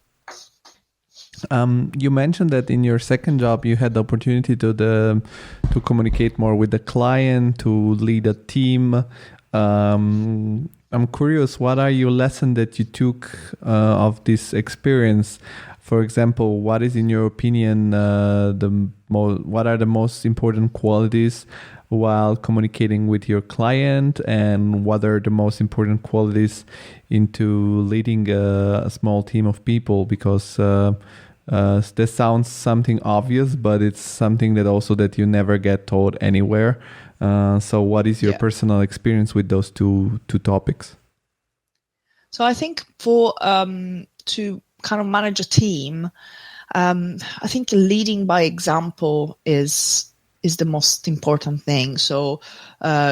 S1: You mentioned that in your second job you had the opportunity to communicate more with the client, to lead a team. I'm curious, what are your lessons that you took of this experience? For example, what is, in your opinion, what are the most important qualities while communicating with your client, and what are the most important qualities into leading a small team of people? Because this sounds something obvious, but it's something that you never get told anywhere. So what is your personal experience with those two topics?
S3: So I think for to kind of manage a team, I think leading by example is the most important thing. So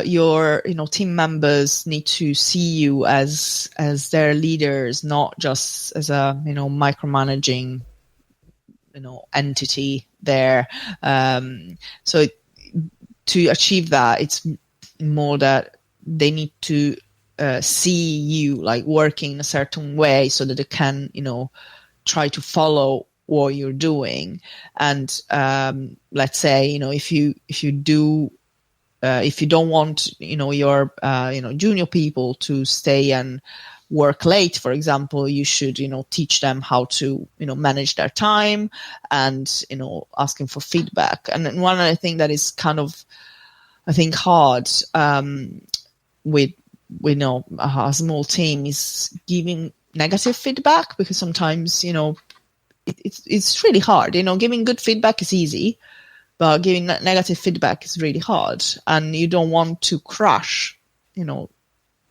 S3: your team members need to see you as their leaders, not just as a micromanaging entity there. So to achieve that, it's more that they need to see you like working in a certain way, so that they can try to follow what you're doing. And let's say if you don't want your junior people to stay and work late, for example, you should teach them how to manage their time, and asking for feedback. And one other thing that is kind of, I think, hard with a small team is giving negative feedback, because sometimes it's really hard. Giving good feedback is easy, but giving negative feedback is really hard, and you don't want to crush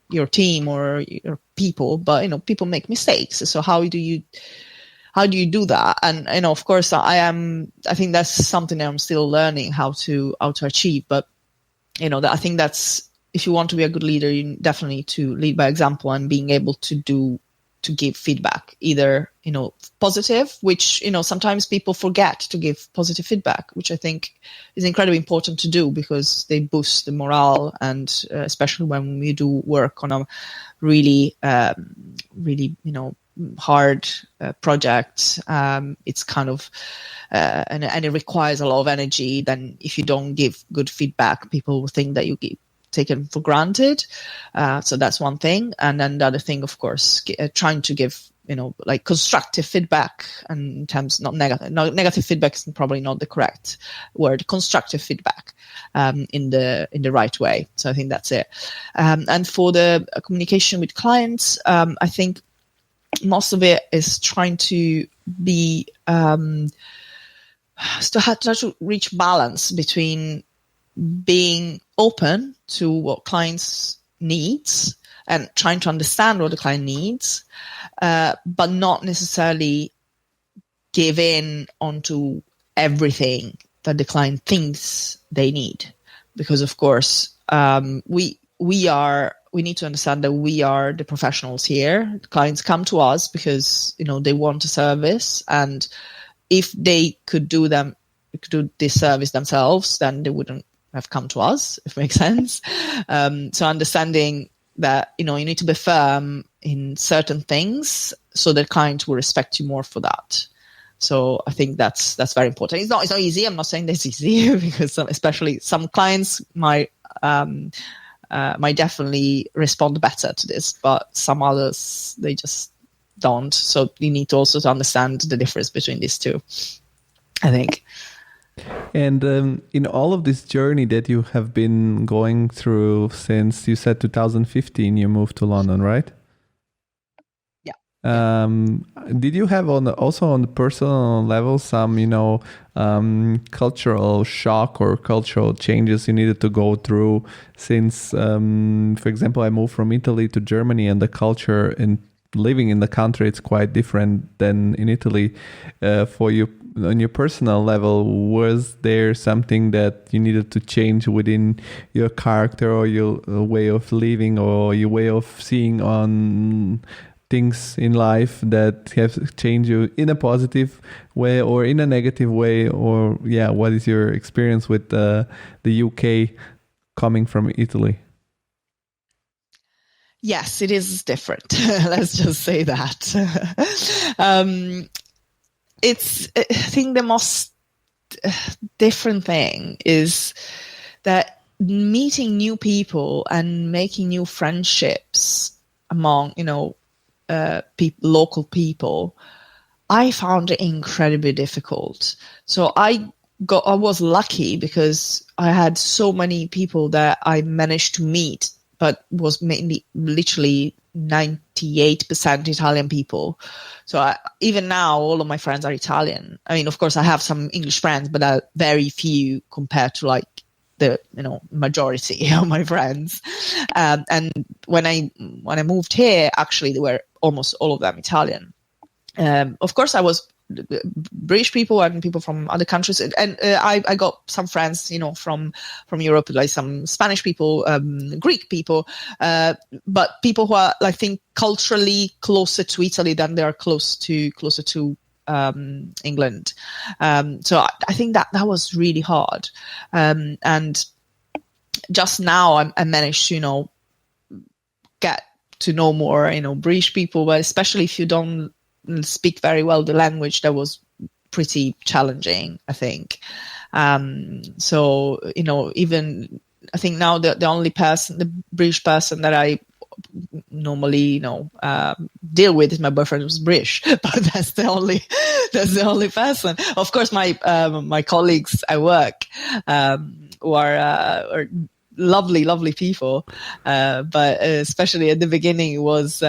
S3: your team or your people. But people make mistakes, so how do you do that? And of course I think that's something that I'm still learning how to achieve. But I think that's, if you want to be a good leader, you definitely need to lead by example, and being able to give feedback, either positive, which sometimes people forget to give positive feedback, which I think is incredibly important to do, because they boost the morale, and especially when we do work on a really hard project, it's kind of and it requires a lot of energy. Then if you don't give good feedback, people will think that you give taken for granted. So that's one thing. And then the other thing, of course, trying to give like constructive feedback, and in terms, not negative feedback is probably not the correct word, constructive feedback. in the right way. So I think that's it. And for the communication with clients, I think most of it is trying to be to reach balance between being open to what clients needs and trying to understand what the client needs, but not necessarily give in onto everything that the client thinks they need. Because of course, we need to understand that we are the professionals here. The clients come to us because, they want a service, and if they could do this service themselves, then they wouldn't have come to us, if it makes sense. So understanding that, you need to be firm in certain things so the client will respect you more for that. So I think that's very important. It's not easy. I'm not saying that's easy because especially some clients might definitely respond better to this, but some others, they just don't. So you need to also understand the difference between these two, I think.
S1: And in all of this journey that you have been going through since, you said 2015, you moved to London, right?
S3: Yeah.
S1: Did you have also on the personal level some, cultural shock or cultural changes you needed to go through since, for example, I moved from Italy to Germany, and the culture in living in the country, it's quite different than in Italy. For you, on your personal level, was there something that you needed to change within your character or your way of living or your way of seeing on things in life that have changed you in a positive way or in a negative way? Or what is your experience with the UK coming from Italy?
S3: Yes, it is different. Let's just say that. I think the most different thing is that meeting new people and making new friendships among, local people, I found it incredibly difficult. So I was lucky because I had so many people that I managed to meet, but was mainly literally 98% Italian people. So even now, all of my friends are Italian. I mean, of course, I have some English friends, but very few compared to like the majority of my friends. And when I moved here, actually, they were almost all of them Italian. Of course, I was British people and people from other countries, and I got some friends, from Europe, like some Spanish people, Greek people, but people who are, I think, culturally closer to Italy than they are closer to England. So I think that was really hard. And just now I managed to, get to know more, British people, but especially if you don't speak very well the language, that was pretty challenging, I think. So, even I think now the British person that I normally, deal with is my boyfriend who's British, but that's the only person. Of course, my colleagues at work, who are lovely, lovely people. But especially at the beginning, it was,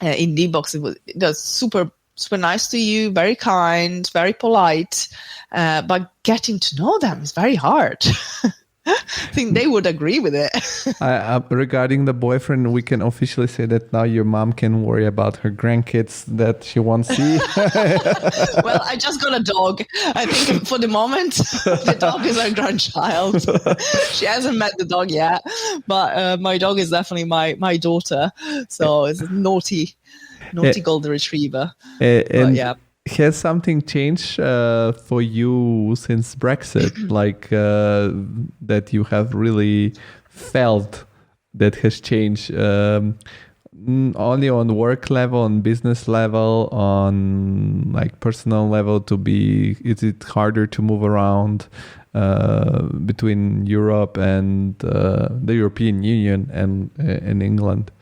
S3: in DBox, it was super, super nice to you, very kind, very polite, but getting to know them is very hard. I think they would agree with it.
S1: Regarding the boyfriend, we can officially say that now your mom can worry about her grandkids that she won't see.
S3: Well, I just got a dog. I think for the moment, the dog is our grandchild. She hasn't met the dog yet, but my dog is definitely my daughter. So it's a naughty golden retriever. Yeah.
S1: Has something changed for you since Brexit, like that you have really felt that has changed only on work level, on business level, on like personal level? Is it harder to move around between Europe and the European Union and England?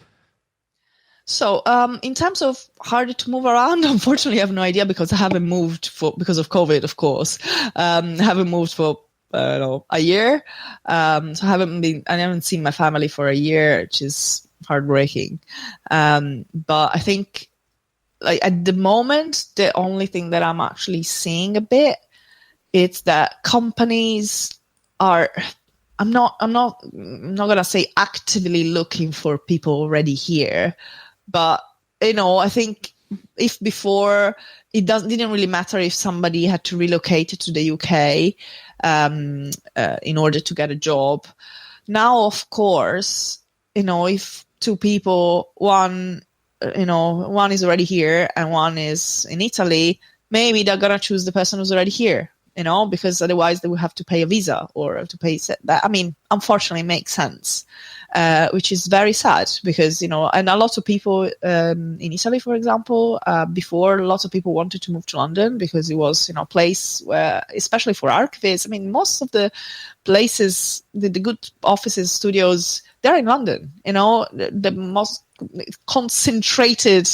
S3: So, in terms of harder to move around, unfortunately, I have no idea because I haven't moved because of COVID, of course. I haven't moved for a year. So I haven't seen my family for a year, which is heartbreaking. But I think, like, at the moment, the only thing that I'm actually seeing a bit, it's that companies are, I'm not gonna say actively looking for people already here, but I think if before didn't really matter if somebody had to relocate to the UK in order to get a job. Now, of course, if two people, one is already here and one is in Italy, maybe they're gonna choose the person who's already here. Because otherwise they would have to pay a visa or to pay that. I mean, unfortunately, it makes sense, which is very sad because, and a lot of people in Italy, for example, before, lots of people wanted to move to London because it was, a place where, especially for archviz, I mean, most of the places, the good offices, studios, they're in London, the most concentrated,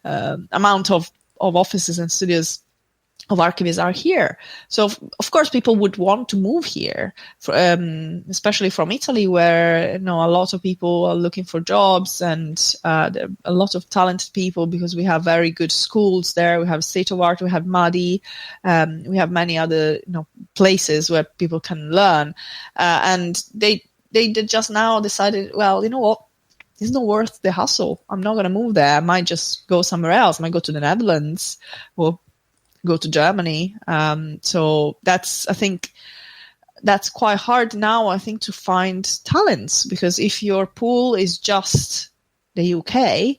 S3: amount of offices and studios of archivists are here. So of course people would want to move here, especially from Italy, where a lot of people are looking for jobs, and there are a lot of talented people because we have very good schools there. We have State of Art, we have Madi, we have many other places where people can learn, and they just now decided, well, you know what, it's not worth the hustle. I'm not going to move there. I might just go somewhere else. I might go to the Netherlands or go to Germany. So I think that's quite hard now, I think, to find talents, because if your pool is just the UK,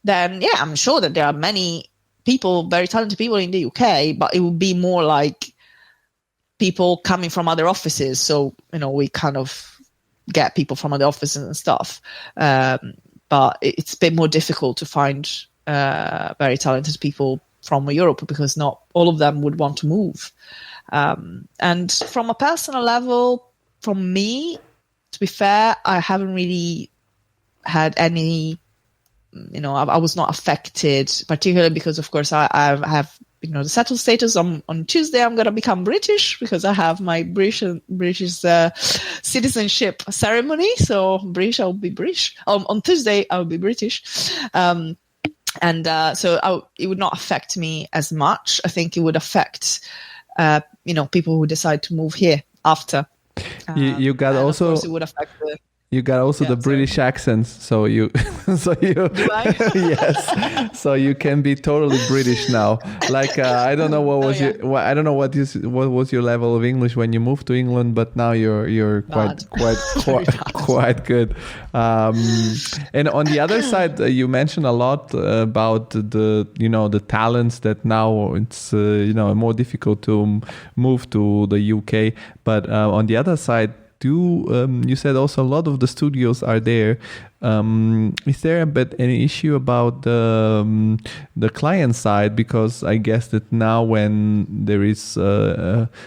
S3: then yeah, I'm sure that there are many people, very talented people in the UK, but it would be more like people coming from other offices. So, we kind of get people from other offices and stuff. But it's a bit more difficult to find very talented people from Europe, because not all of them would want to move. And from a personal level, from me, to be fair, I haven't really had any, I was not affected, particularly because, of course, I have, the settled status. On Tuesday, I'm going to become British because I have my British citizenship ceremony. So British, I'll be British. On Tuesday, I'll be British. So it would not affect me as much. I think it would affect, people who decide to move here after.
S1: You got also.
S3: Of course, it would affect
S1: You got also the British accents, so you
S3: Do I?
S1: yes, so you can be totally British now. Like I don't know what was I don't know what was your level of English when you moved to England, but now you're quite good. And on the other side, you mentioned a lot about the talents that now it's more difficult to move to the UK, but on the other side, you said also a lot of the studios are there. Is there a bit any issue about the client side? Because I guess that now when there is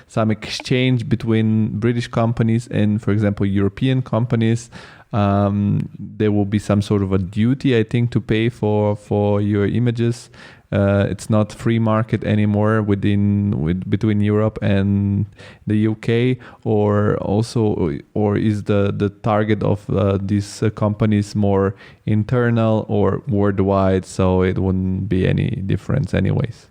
S1: some exchange between British companies and, for example, European companies, there will be some sort of a duty, I think, to pay for your images. It's not free market anymore between Europe and the UK, or is the target of these companies more internal or worldwide, so it wouldn't be any difference anyways?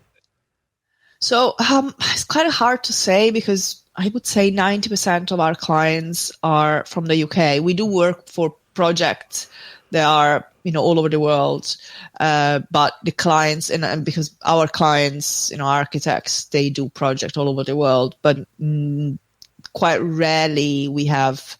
S3: So it's kind of hard to say, because I would say 90% of our clients are from the UK. We do work for projects that are all over the world, but the clients, and because our clients, architects, they do projects all over the world, but quite rarely we have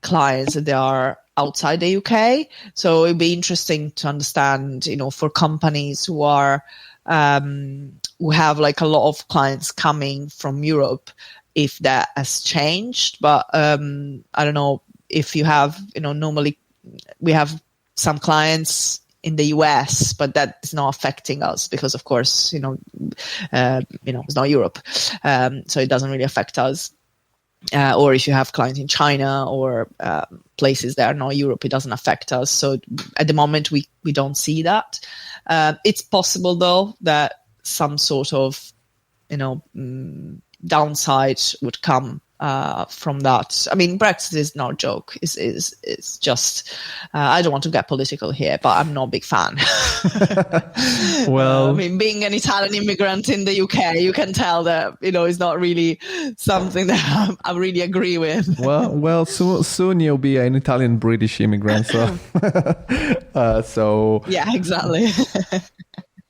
S3: clients that they are outside the UK. So it'd be interesting to understand, for companies who are who have like a lot of clients coming from Europe, if that has changed. But I don't know if you have, normally we have some clients in the US, but that is not affecting us because, of course, it's not Europe, so it doesn't really affect us. Or if you have clients in China or places that are not Europe, it doesn't affect us. So at the moment, we don't see that. It's possible, though, that some sort of downside would come from that. I mean, Brexit is no joke. It's just, I don't want to get political here, but I'm not a big fan.
S1: Well,
S3: I mean, being an Italian immigrant in the UK, you can tell that, it's not really something that I really agree with.
S1: Well, soon you'll be an Italian British immigrant, so so
S3: yeah, exactly.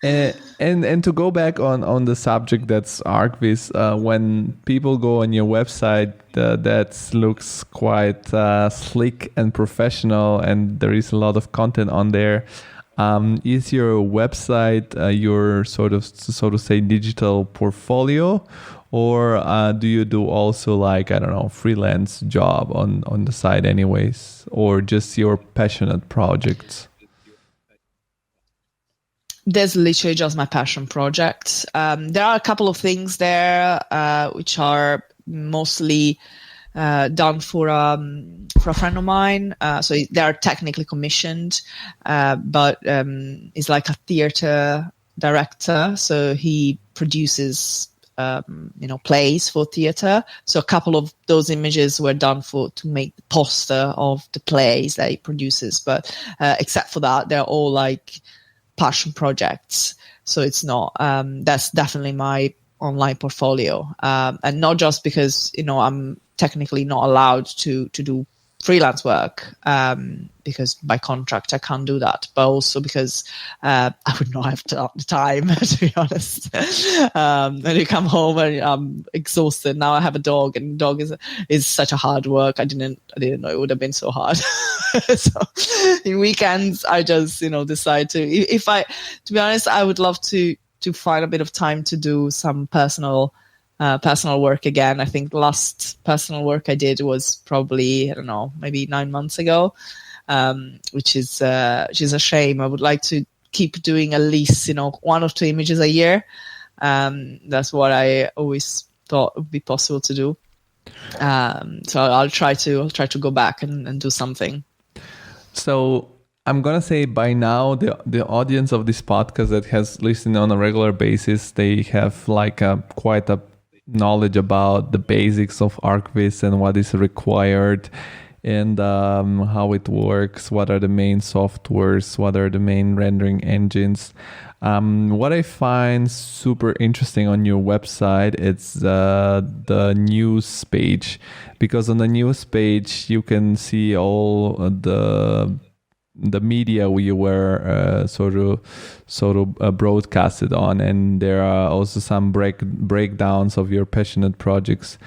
S1: And to go back on the subject, that's archviz. When people go on your website, that looks quite slick and professional, and there is a lot of content on there. Is your website your sort of, so to say, digital portfolio, or do you do also, like, I don't know, freelance job on the side anyways, or just your passionate projects?
S3: There's literally just my passion projects. There are a couple of things there which are mostly done for a friend of mine. So they are technically commissioned, but he's like a theater director. So he produces plays for theater. So a couple of those images were done to make the poster of the plays that he produces. But except for that, they're all like passion projects. So it's not, that's definitely my online portfolio. And not just because, I'm technically not allowed to do freelance work, because by contract I can't do that, but also because I would not have the time, to be honest. And you come home and I'm exhausted. Now I have a dog, and dog is such a hard work. I didn't know it would have been so hard. So in weekends I just decide to be honest, I would love to find a bit of time to do some personal work again. I think the last personal work I did was probably, I don't know, maybe 9 months ago, which is a shame. I would like to keep doing at least, 1 or 2 images a year. That's what I always thought would be possible to do. So I'll try to go back and do something.
S1: So I'm going to say by now, the audience of this podcast that has listened on a regular basis, they have like quite a knowledge about the basics of archviz and what is required, and how it works, what are the main softwares, what are the main rendering engines. What I find super interesting on your website, it's the news page, because on the news page you can see all the media we were sort of broadcasted on, and there are also some breakdowns of your passionate projects,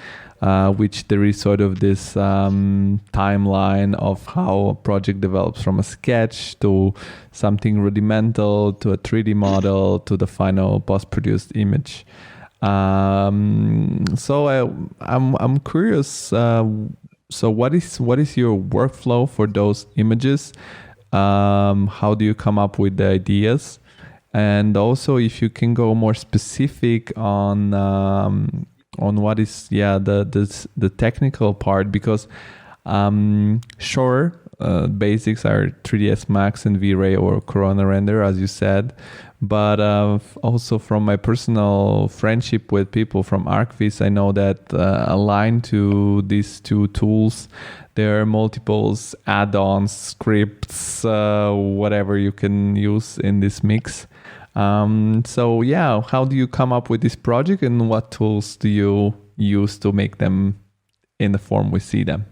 S1: which there is sort of this timeline of how a project develops from a sketch to something rudimental to a 3D model to the final post-produced image. So I'm curious. So what is your workflow for those images? How do you come up with the ideas? And also, if you can go more specific on what is the technical part, because basics are 3ds Max and V-Ray or Corona Render, as you said, but also from my personal friendship with people from archviz, I know that aligned to these two tools, there are multiples, add-ons, scripts, whatever you can use in this mix. So yeah, how do you come up with this project, and what tools do you use to make them in the form we see them?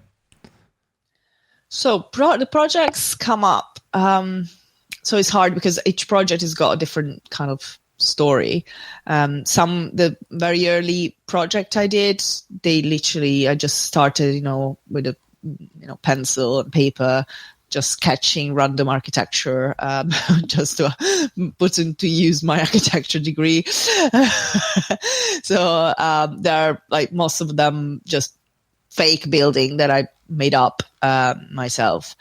S3: So the projects come up. So it's hard because each project has got a different kind of story. The very early project I did, I just started, with a pencil and paper, just sketching random architecture, just to put into use my architecture degree. So there are like most of them just fake building that I made up myself.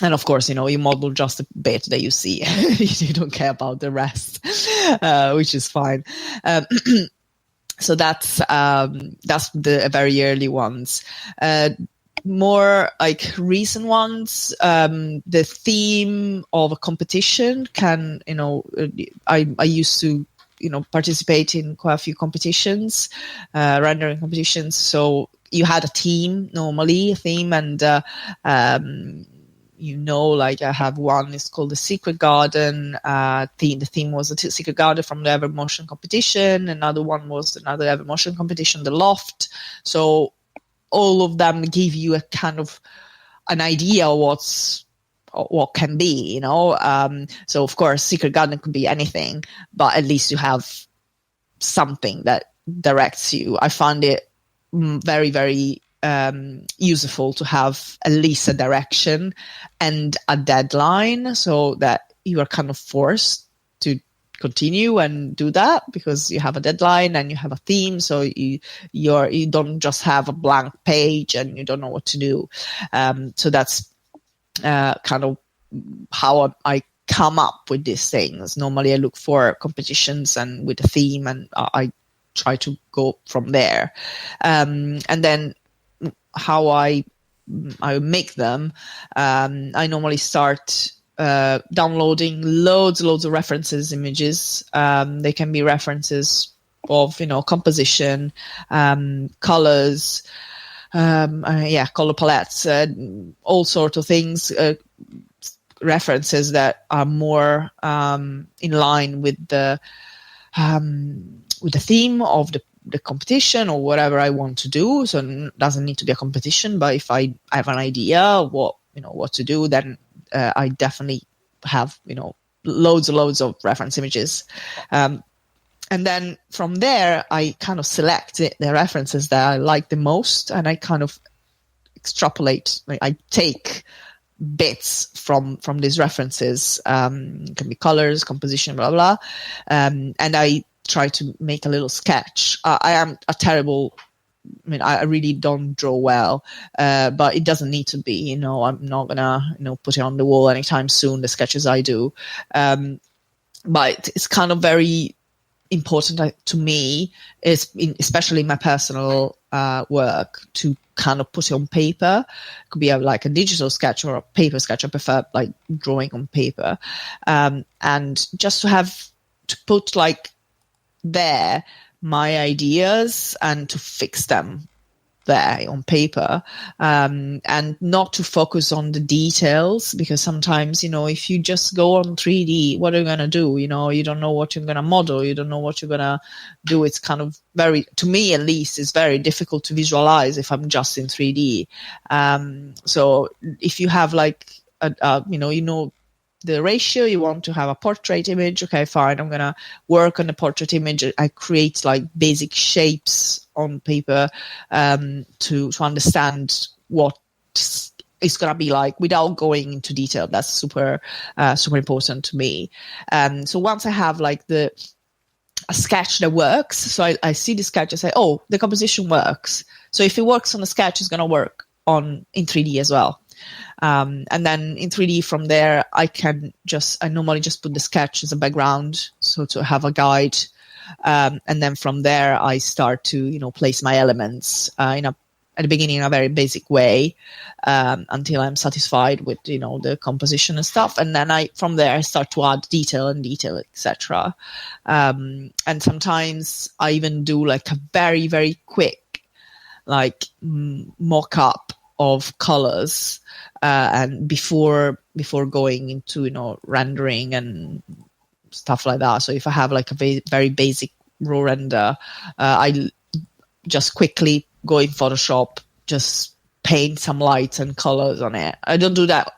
S3: And of course, you model just a bit that you see. You don't care about the rest, which is fine. So that's the very early ones. More like recent ones, the theme of a competition can, I used to participate in quite a few competitions, rendering competitions. So you had a theme, and I have one, it's called the Secret Garden theme. The theme was the Secret Garden from the Evermotion competition. Another one was another Evermotion competition, the Loft. So all of them give you a kind of an idea of what can be, So of course, Secret Garden could be anything, but at least you have something that directs you. I found it very, very useful to have at least a direction and a deadline, so that you are kind of forced to continue and do that because you have a deadline and you have a theme. So you don't just have a blank page and you don't know what to do. So that's kind of how I come up with these things. Normally I look for competitions and with a theme, and I try to go from there. And then how I make them, I normally start downloading loads of references images. They can be references of composition, colors, color palettes, all sorts of things, references that are more in line with the theme of the competition or whatever I want to do. So it doesn't need to be a competition, but if I have an idea of what to do, then I definitely have loads of reference images. And then from there, I kind of select the references that I like the most, and I kind of extrapolate. I take bits from these references. It can be colors, composition, blah blah, and I try to make a little sketch. I am a terrible. I really don't draw well, but it doesn't need to be. I'm not gonna put it on the wall anytime soon. The sketches I do, but it's kind of very important to me, especially in my personal work, to kind of put it on paper. It could be like a digital sketch or a paper sketch. I prefer like drawing on paper, and just to put like there my ideas and to fix them there on paper, and not to focus on the details, because sometimes if you just go on 3D, what are you going to do? You don't know what you're going to model, you don't know what you're going to do. It's kind of to me at least, it's very difficult to visualize if I'm just in 3D. So if you have like the ratio, you want to have a portrait image, okay, fine, I'm gonna work on the portrait image. I create like basic shapes on paper to understand what it's gonna be like without going into detail. That's super important to me. So once I have like a sketch that works, so I see the sketch, I say, oh, the composition works, so if it works on the sketch, it's gonna work in 3D as well. And then in 3D from there, I normally just put the sketch as a background, so to have a guide. And then from there, I start to, place my elements at the beginning in a very basic way, until I'm satisfied with, the composition and stuff. And then from there, I start to add detail, etc. And sometimes I even do like a very, very quick, like mock-up of colors, and before going into rendering and stuff like that. So if I have like a very basic raw render, I just quickly go in Photoshop, just paint some lights and colors on it. I don't do that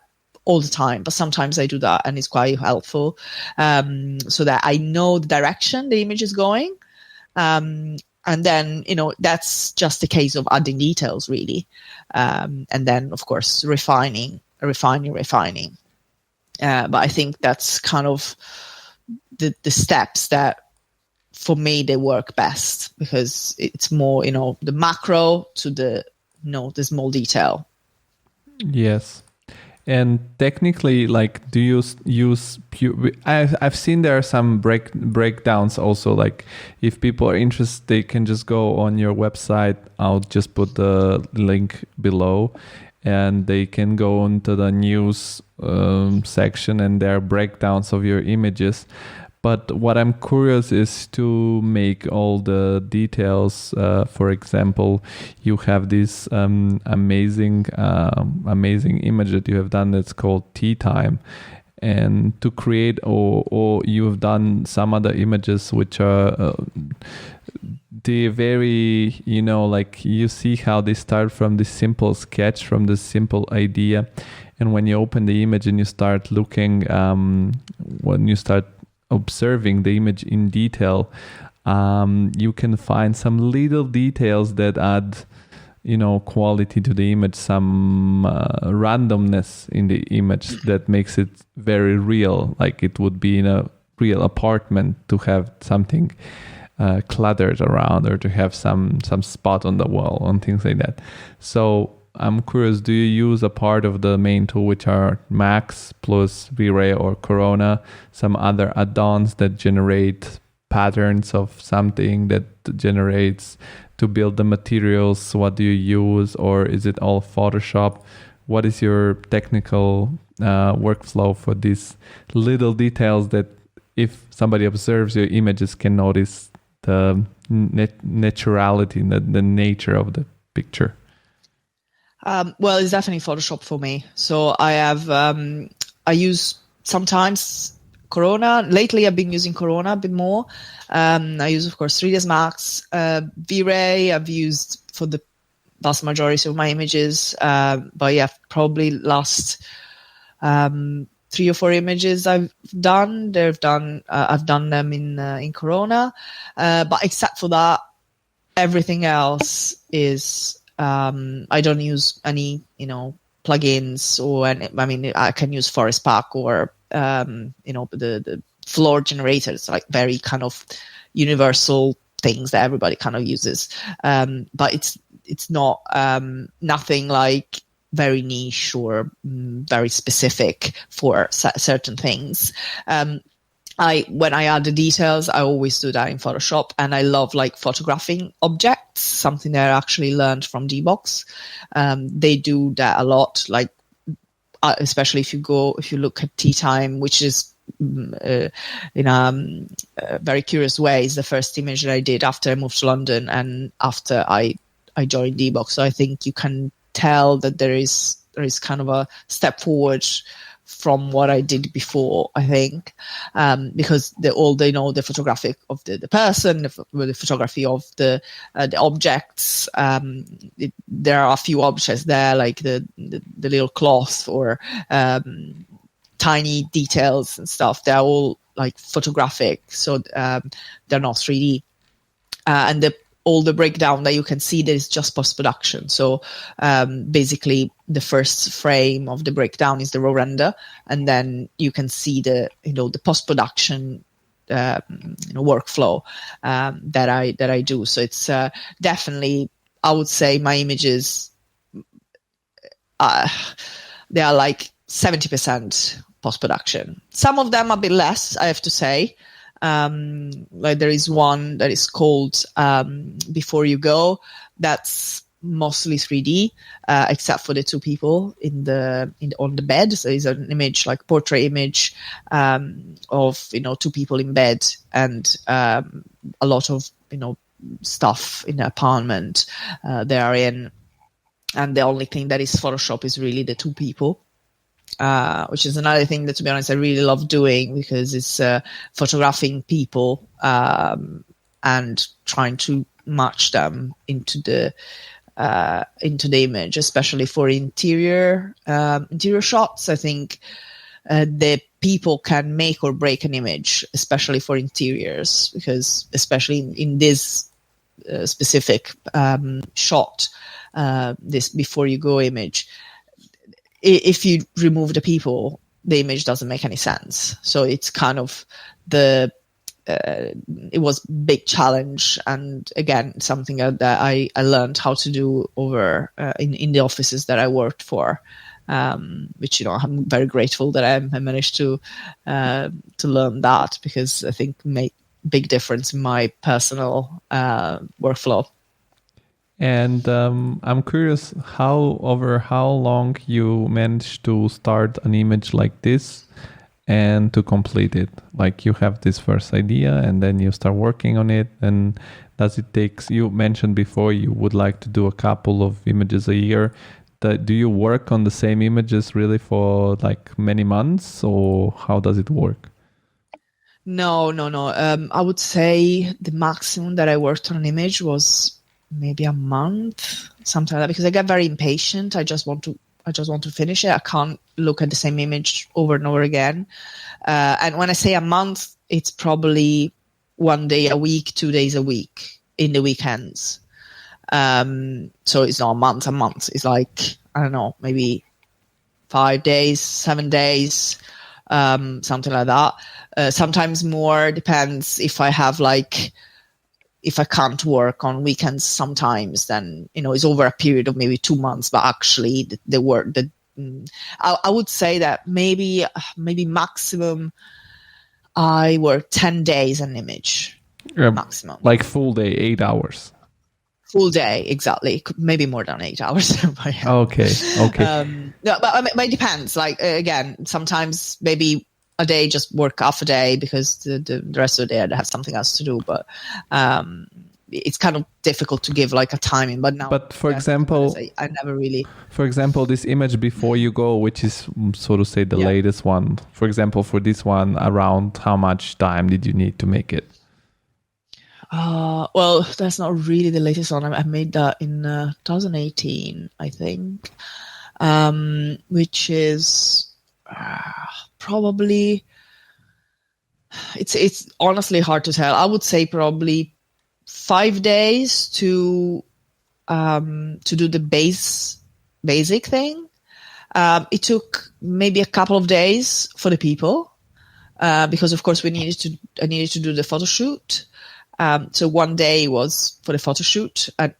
S3: all the time, but sometimes I do that, and it's quite helpful, so that I know the direction the image is going. And then, that's just a case of adding details, really. And then, of course, refining. But I think that's kind of the steps that, for me, they work best, because it's more, the macro to the small detail.
S1: Yes. And technically, like, do you use I've seen there are some breakdowns also. Like, if people are interested, they can just go on your website. I'll just put the link below, and they can go into the news section, and there are breakdowns of your images. But what I'm curious is to make all the details. For example, you have this amazing image that you have done that's called Tea Time. And to create, or you have done some other images which are the very, like you see how they start from this simple sketch, from this simple idea. And when you open the image and you start looking, when you start observing the image in detail, you can find some little details that add, quality to the image, some randomness in the image that makes it very real. Like it would be in a real apartment to have something cluttered around, or to have some spot on the wall and things like that. So I'm curious, do you use a part of the main tool, which are Max plus V-Ray or Corona, some other add-ons that generate patterns of something, that generates to build the materials? What do you use? Or is it all Photoshop? What is your technical workflow for these little details that if somebody observes your images can notice the naturality, the nature of the picture?
S3: Well, it's definitely Photoshop for me. So I use sometimes Corona. Lately, I've been using Corona a bit more. I use, of course, 3ds Max. V-Ray I've used for the vast majority of my images. But yeah, probably last 3 or 4 images I've done. I've done them in Corona. But except for that, everything else is. I don't use any, plugins or I can use Forest Pack or the floor generators, like very kind of universal things that everybody kind of uses. But it's not nothing like very niche or very specific for certain things. When I add the details, I always do that in Photoshop, and I love like photographing objects, something that I actually learned from DBox. They do that a lot, like especially if you look at Tea Time, which is in a very curious way, is the first image that I did after I moved to London and after I joined DBox. So I think you can tell that there is kind of a step forward from what I did before, I think, because they know the photographic of the person, the photography of the objects. There are a few objects there, like the little cloth or tiny details and stuff. They're all like photographic, so they're not 3D. And all the breakdown that you can see, there is just post-production. So basically the first frame of the breakdown is the raw render, and then you can see the post-production workflow that I do. So it's definitely, I would say my images they are like 70% post-production. Some of them a bit less, I have to say. Like there is one that is called Before You Go. That's mostly 3D, except for the 2 people on the bed. So it's an image, like portrait image of 2 people in bed, and a lot of stuff in the apartment they are in. And the only thing that is Photoshop is really the 2 people. Which is another thing that, to be honest, I really love doing, because it's photographing people and trying to match them into the image, especially for interior shots. I think the people can make or break an image, especially for interiors, because especially in this specific shot, this Before You Go image, if you remove the people, the image doesn't make any sense. So it's kind of it was a big challenge, and again something that I learned how to do over in the offices that I worked for, which I'm very grateful that I managed to learn that, because I think made big difference in my personal workflow.
S1: And I'm curious over how long you managed to start an image like this, and to complete it? Like you have this first idea and then you start working on it, and does it take, you mentioned before you would like to do a couple of images a year. Do you work on the same images really for like many months, or how does it work?
S3: No. I would say the maximum that I worked on an image was maybe a month, something like that, because I get very impatient. I just want to finish it. I can't look at the same image over and over again. And when I say a month, it's probably 1 day a week, 2 days a week in the weekends. So it's not a month. It's like, I don't know, maybe 5 days, 7 days, something like that. Sometimes more, depends if I have if I can't work on weekends sometimes, then, it's over a period of maybe 2 months, but actually I would say that maybe maximum I work 10 days an image, maximum.
S1: Like full day, 8 hours.
S3: Full day, exactly. Maybe more than 8 hours. But yeah.
S1: Okay.
S3: No, but it depends. Like, again, sometimes maybe a day just work half a day because the rest of the day I have something else to do. But it's kind of difficult to give like a timing. But for
S1: example,
S3: I never really.
S1: For example, this image before you go, which is so to say the latest one. For example, for this one, around how much time did you need to make it?
S3: Well, that's not really the latest one. I made that in 2018, I think, which is probably, it's honestly hard to tell. I would say probably 5 days to do the basic thing. It took maybe a couple of days for the people, because of course I needed to do the photo shoot. So 1 day was for the photo shoot, and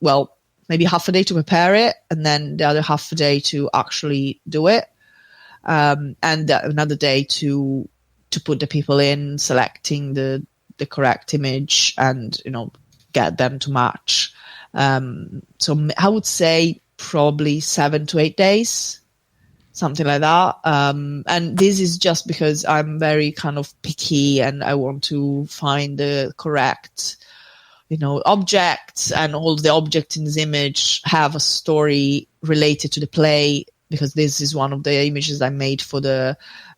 S3: maybe half a day to prepare it, and then the other half a day to actually do it, and another day to put the people in, selecting the correct image, and get them to match. So I would say probably 7 to 8 days. Something like that. And this is just because I'm very kind of picky and I want to find the correct, objects, and all the objects in this image have a story related to the play, because this is one of the images I made for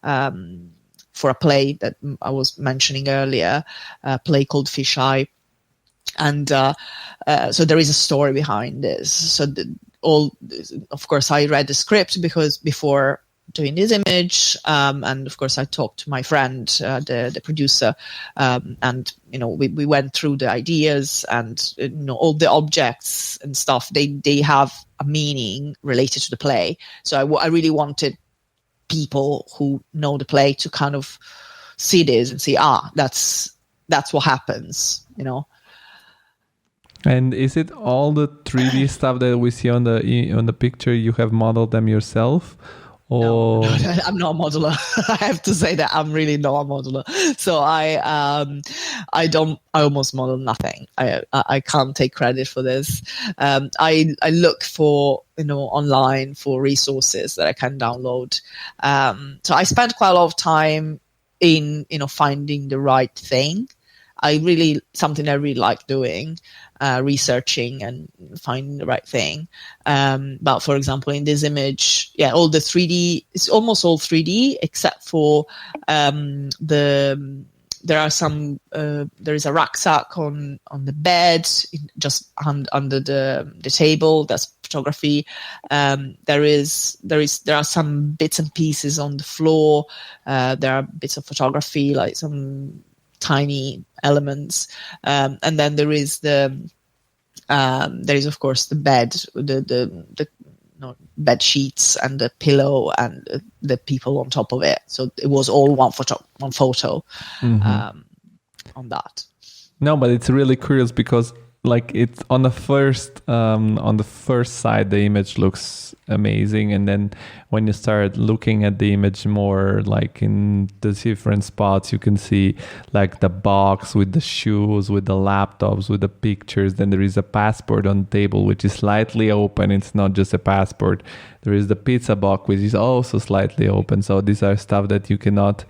S3: a play that I was mentioning earlier, a play called Fish Eye. And so there is a story behind this. So of course, I read the script because before doing this image, and of course, I talked to my friend, the producer, and we went through the ideas, and all the objects and stuff. They have a meaning related to the play. So I really wanted people who know the play to kind of see this and see, that's what happens,
S1: And is it all the 3D stuff that we see on the picture? You have modeled them yourself, or?
S3: No, I'm not a modeler. I have to say that I'm really not a modeler. So I almost model nothing. I can't take credit for this. I look for online for resources that I can download. So I spent quite a lot of time in finding the right thing. Something I really like doing, researching and finding the right thing. But for example, in this image, all the 3D, it's almost all 3D except for there is a rucksack on the bed, just under the table. That's photography. There are some bits and pieces on the floor. There are bits of photography, like some tiny elements, and then there is of course the bed, the bed sheets and the pillow and the people on top of it. So it was all one photo on that.
S1: No, but it's really curious because it's on the first side, the image looks amazing, and then when you start looking at the image more, in the different spots, you can see the box with the shoes, with the laptops, with the pictures. Then there is a passport on the table which is slightly open. It's not just a passport. There is the pizza box which is also slightly open. So these are stuff that you cannot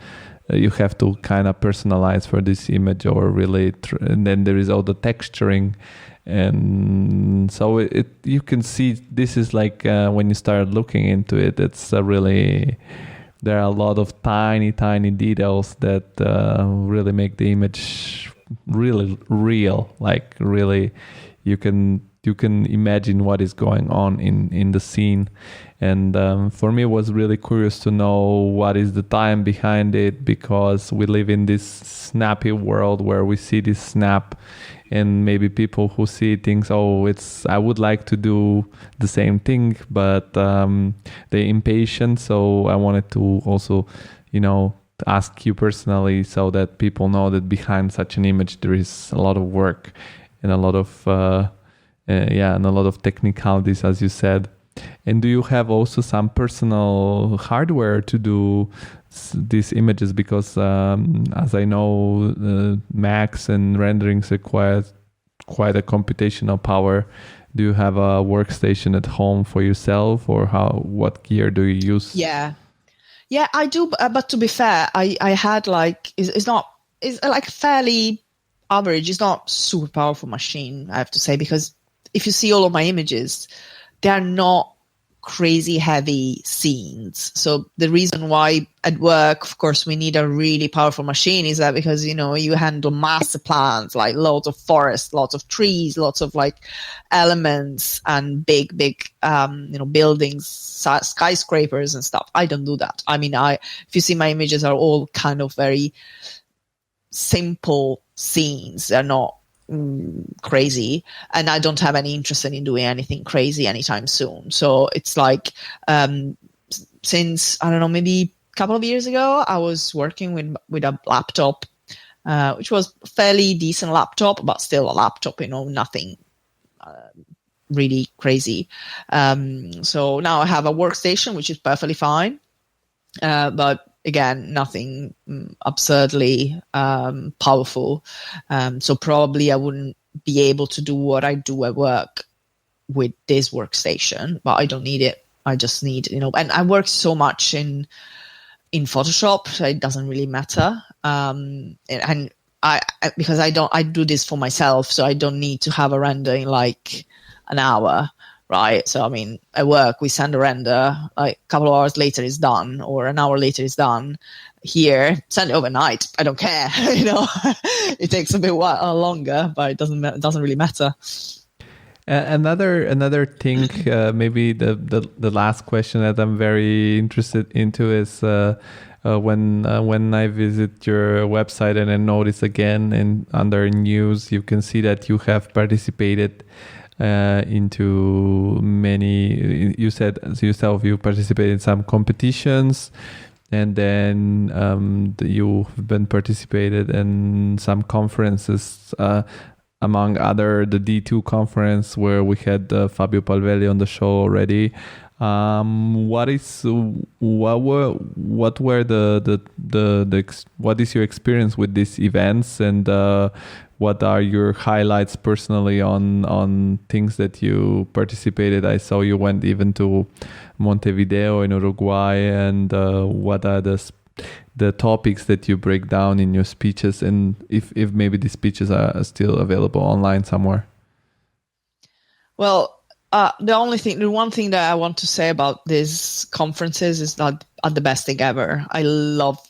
S1: you have to kind of personalize for this image or relate, and then there is all the texturing. And so you can see this is like when you start looking into it, it's really, there are a lot of tiny details that really make the image really real. Like really, you can imagine what is going on in the scene. And for me, it was really curious to know what is the time behind it, because we live in this snappy world where we see this snap, and maybe people who see it think, oh, I would like to do the same thing, but they're impatient. So I wanted to also, ask you personally, so that people know that behind such an image there is a lot of work and a lot of and a lot of technicalities, as you said. And do you have also some personal hardware to do these images? Because as I know, Macs and renderings require quite a computational power. Do you have a workstation at home for yourself, or what gear do you use?
S3: Yeah, I do. But to be fair, I had it's like fairly average. It's not super powerful machine, I have to say, because if you see all of my images, they are not crazy heavy scenes. So the reason why at work, of course, we need a really powerful machine is that because, you handle master plans, like lots of forests, lots of trees, lots of elements and big, buildings, skyscrapers and stuff. I don't do that. I mean, if you see my images are all kind of very simple scenes. They're not crazy, and I don't have any interest in doing anything crazy anytime soon. So it's since, I don't know, maybe a couple of years ago, I was working with a laptop, which was a fairly decent laptop, but still a laptop, nothing really crazy. So now I have a workstation, which is perfectly fine, but again, nothing absurdly powerful. So probably I wouldn't be able to do what I do at work with this workstation, but I don't need it. I just need, and I work so much in Photoshop, so it doesn't really matter. And because I do this for myself, so I don't need to have a render in an hour. Right. So, I mean, at work, we send a render, a couple of hours later it's done, or an hour later it's done. Here, send it overnight. I don't care. It takes a bit longer, but it doesn't really matter.
S1: Another thing, maybe the last question that I'm very interested into is when I visit your website and I notice again, and under news, you can see that you have participated into many. You said yourself you participated in some competitions, and then you've been participated in some conferences, among other the D2 conference where we had Fabio Palvelli on the show already. What is your experience with these events, and what are your highlights personally on things that you participated? I saw you went even to Montevideo in Uruguay, and what are the topics that you break down in your speeches, and if maybe the speeches are still available online somewhere?
S3: Well, the one thing that I want to say about these conferences is that are the best thing ever. I love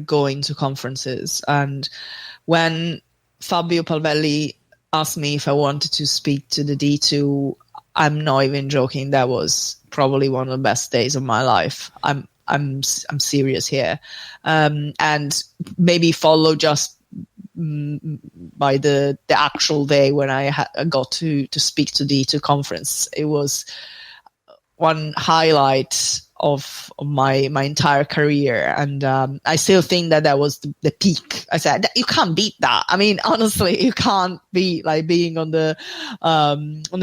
S3: going to conferences, and when Fabio Palvelli asked me if I wanted to speak to the D2, I'm not even joking. That was probably one of the best days of my life. I'm serious here, and maybe follow just by the actual day when I got to speak to the D2 conference. It was one highlight of my entire career, and I still think that was the peak. I said you can't beat that. I mean, honestly, you can't beat being on the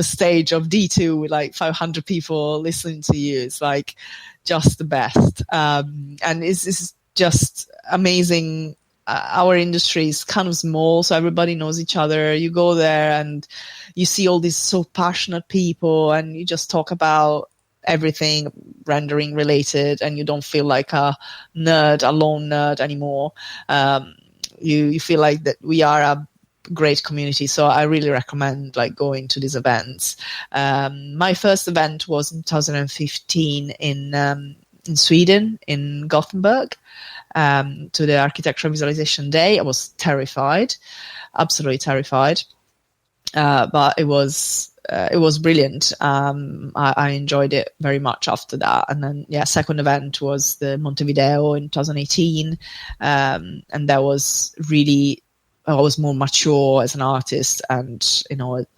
S3: stage of D2 with 500 people listening to you. It's just the best, and it's just amazing. Our industry is kind of small, so everybody knows each other. You go there and you see all these so passionate people, and you just talk about everything rendering related, and you don't feel like a lone nerd anymore. You feel like that we are a great community. So I really recommend like going to these events. My first event was in 2015 in Sweden, in Gothenburg, to the Architectural Visualization Day. I was terrified, absolutely terrified. But it was brilliant. I enjoyed it very much after that. And then, second event was the Montevideo in 2018. And that was really, I was more mature as an artist, and,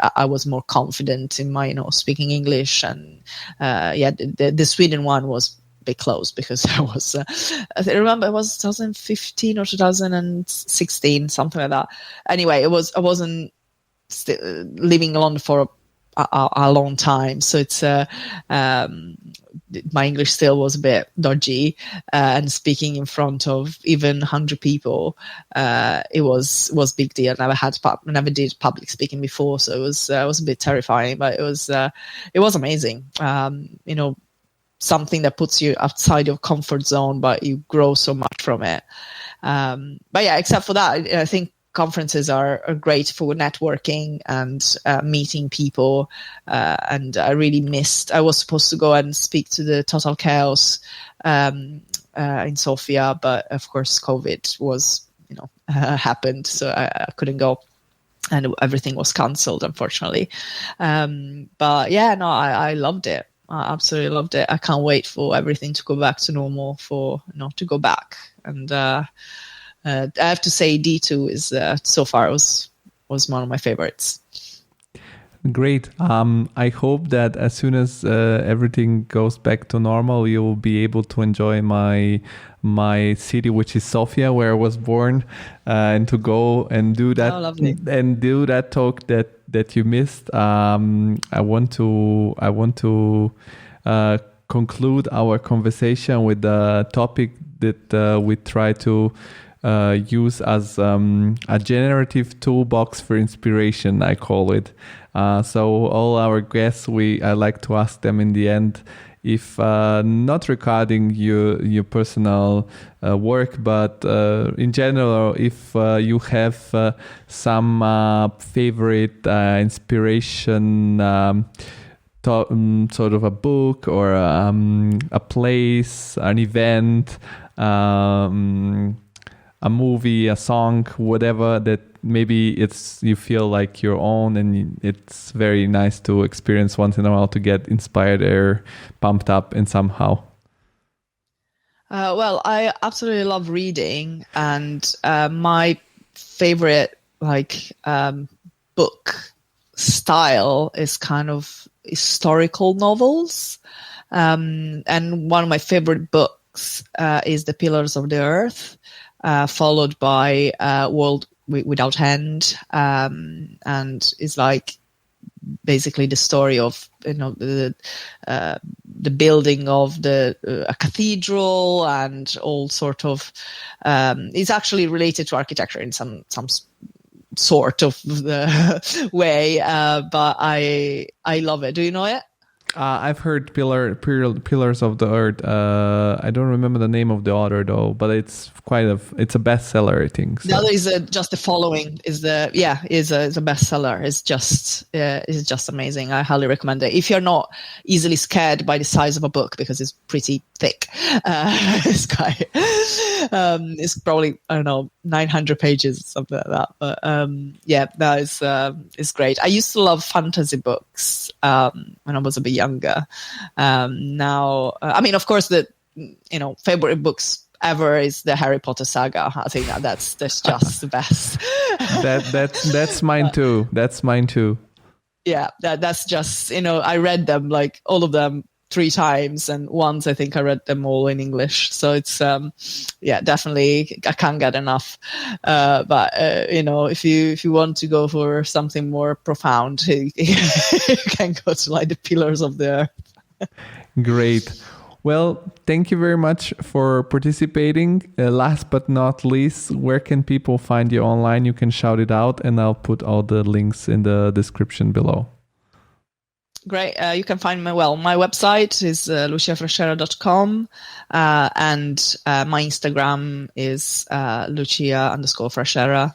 S3: I was more confident in my, speaking English. And, the Sweden one was a bit close because I was, I remember it was 2015 or 2016, something like that. Anyway, I wasn't living in London for a long time, so it's my English still was a bit dodgy, and speaking in front of even 100 people, it was big deal. Never did public speaking before, so it was a bit terrifying, but it was amazing. Something that puts you outside your comfort zone, but you grow so much from it. But yeah, except for that, I think conferences are great for networking and meeting people. And I really missed, I was supposed to go and speak to the Total Chaos in Sofia, but of course COVID was, happened. So I couldn't go, and everything was cancelled, unfortunately. But yeah, no, I loved it. I absolutely loved it. I can't wait for everything to go back to normal, to go back. And I have to say D2 is so far was one of my favorites.
S1: Great. I hope that as soon as everything goes back to normal, you'll be able to enjoy my city, which is Sofia, where I was born, and to go and do that and do that talk that you missed. I want to conclude our conversation with the topic that we try to use as a generative toolbox for inspiration, I call it. So all our guests, I like to ask them in the end, if not regarding your personal work, but in general, if you have some favorite inspiration, sort of a book or a place, an event, a movie, a song, whatever, that maybe you feel like your own, and it's very nice to experience once in a while to get inspired or pumped up in somehow.
S3: Well, I absolutely love reading, and my favorite book style is kind of historical novels, and one of my favorite books is The Pillars of the Earth, followed by World Without End, and it's like basically the story of the building of a cathedral and all sort of. It's actually related to architecture in some sort of way, but I love it. Do you know it?
S1: I've heard Pillars of the Earth. I don't remember the name of the author though, but it's it's a bestseller, I think. So.
S3: The other is just the following is a bestseller. It's just amazing. I highly recommend it. If you're not easily scared by the size of a book, because it's pretty thick, it's probably, I don't know, 900 pages, something like that. But that is great. I used to love fantasy books when I was a bit younger. Now, I mean, of course, the favorite books ever is the Harry Potter saga. I think that's just the best.
S1: That's mine too. That's mine too.
S3: Yeah, that's just, I read them, like all of them, 3 times, and once I think I read them all in English. So it's definitely I can't get enough. But if you want to go for something more profound, you can go to like the Pillars of the Earth.
S1: Great. Well, thank you very much for participating. Last but not least, where can people find you online? You can shout it out, and I'll put all the links in the description below.
S3: Great. You can find my website is luciafrascerra.com, and my Instagram is Lucia_Frascerra.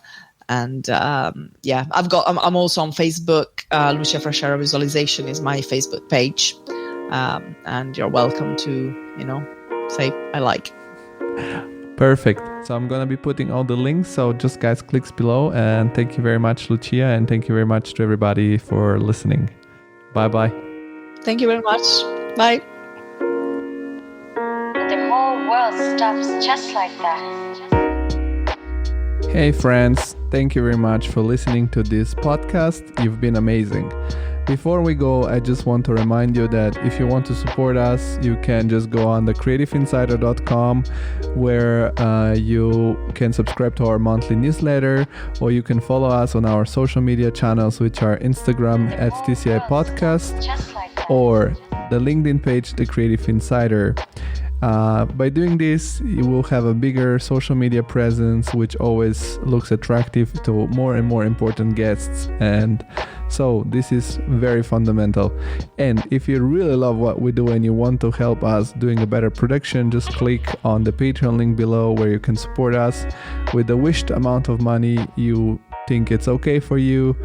S3: And I'm also on Facebook. Lucia Frascerra Visualization is my Facebook page. And you're welcome to, say I like.
S1: Perfect. So I'm going to be putting all the links. So just guys, clicks below. And thank you very much, Lucia. And thank you very much to everybody for listening. Bye-bye.
S3: Thank you very much. Bye.
S2: The whole world stops just like that.
S1: Hey friends, thank you very much for listening to this podcast. You've been amazing. Before we go, I just want to remind you that if you want to support us, you can just go on the creativeinsider.com where you can subscribe to our monthly newsletter, or you can follow us on our social media channels, which are Instagram at TCI Podcast, or the LinkedIn page, The Creative Insider. By doing this, you will have a bigger social media presence, which always looks attractive to more and more important guests. And so this is very fundamental. And if you really love what we do and you want to help us doing a better production, just click on the Patreon link below where you can support us with the wished amount of money you think it's okay for you.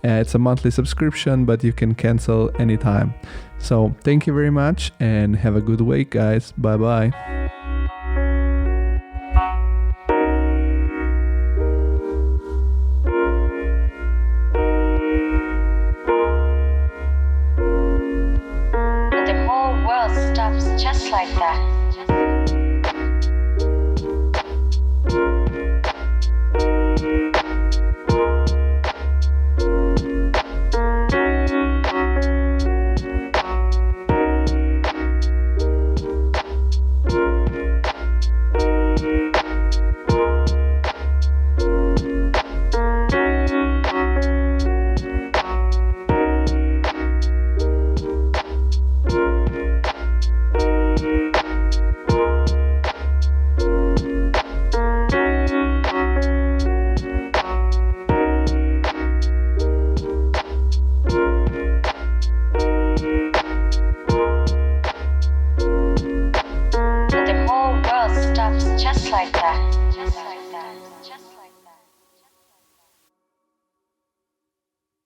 S1: It's a monthly subscription, but you can cancel anytime. So thank you very much and have a good week, guys. Bye-bye.
S2: The whole world stops just like that.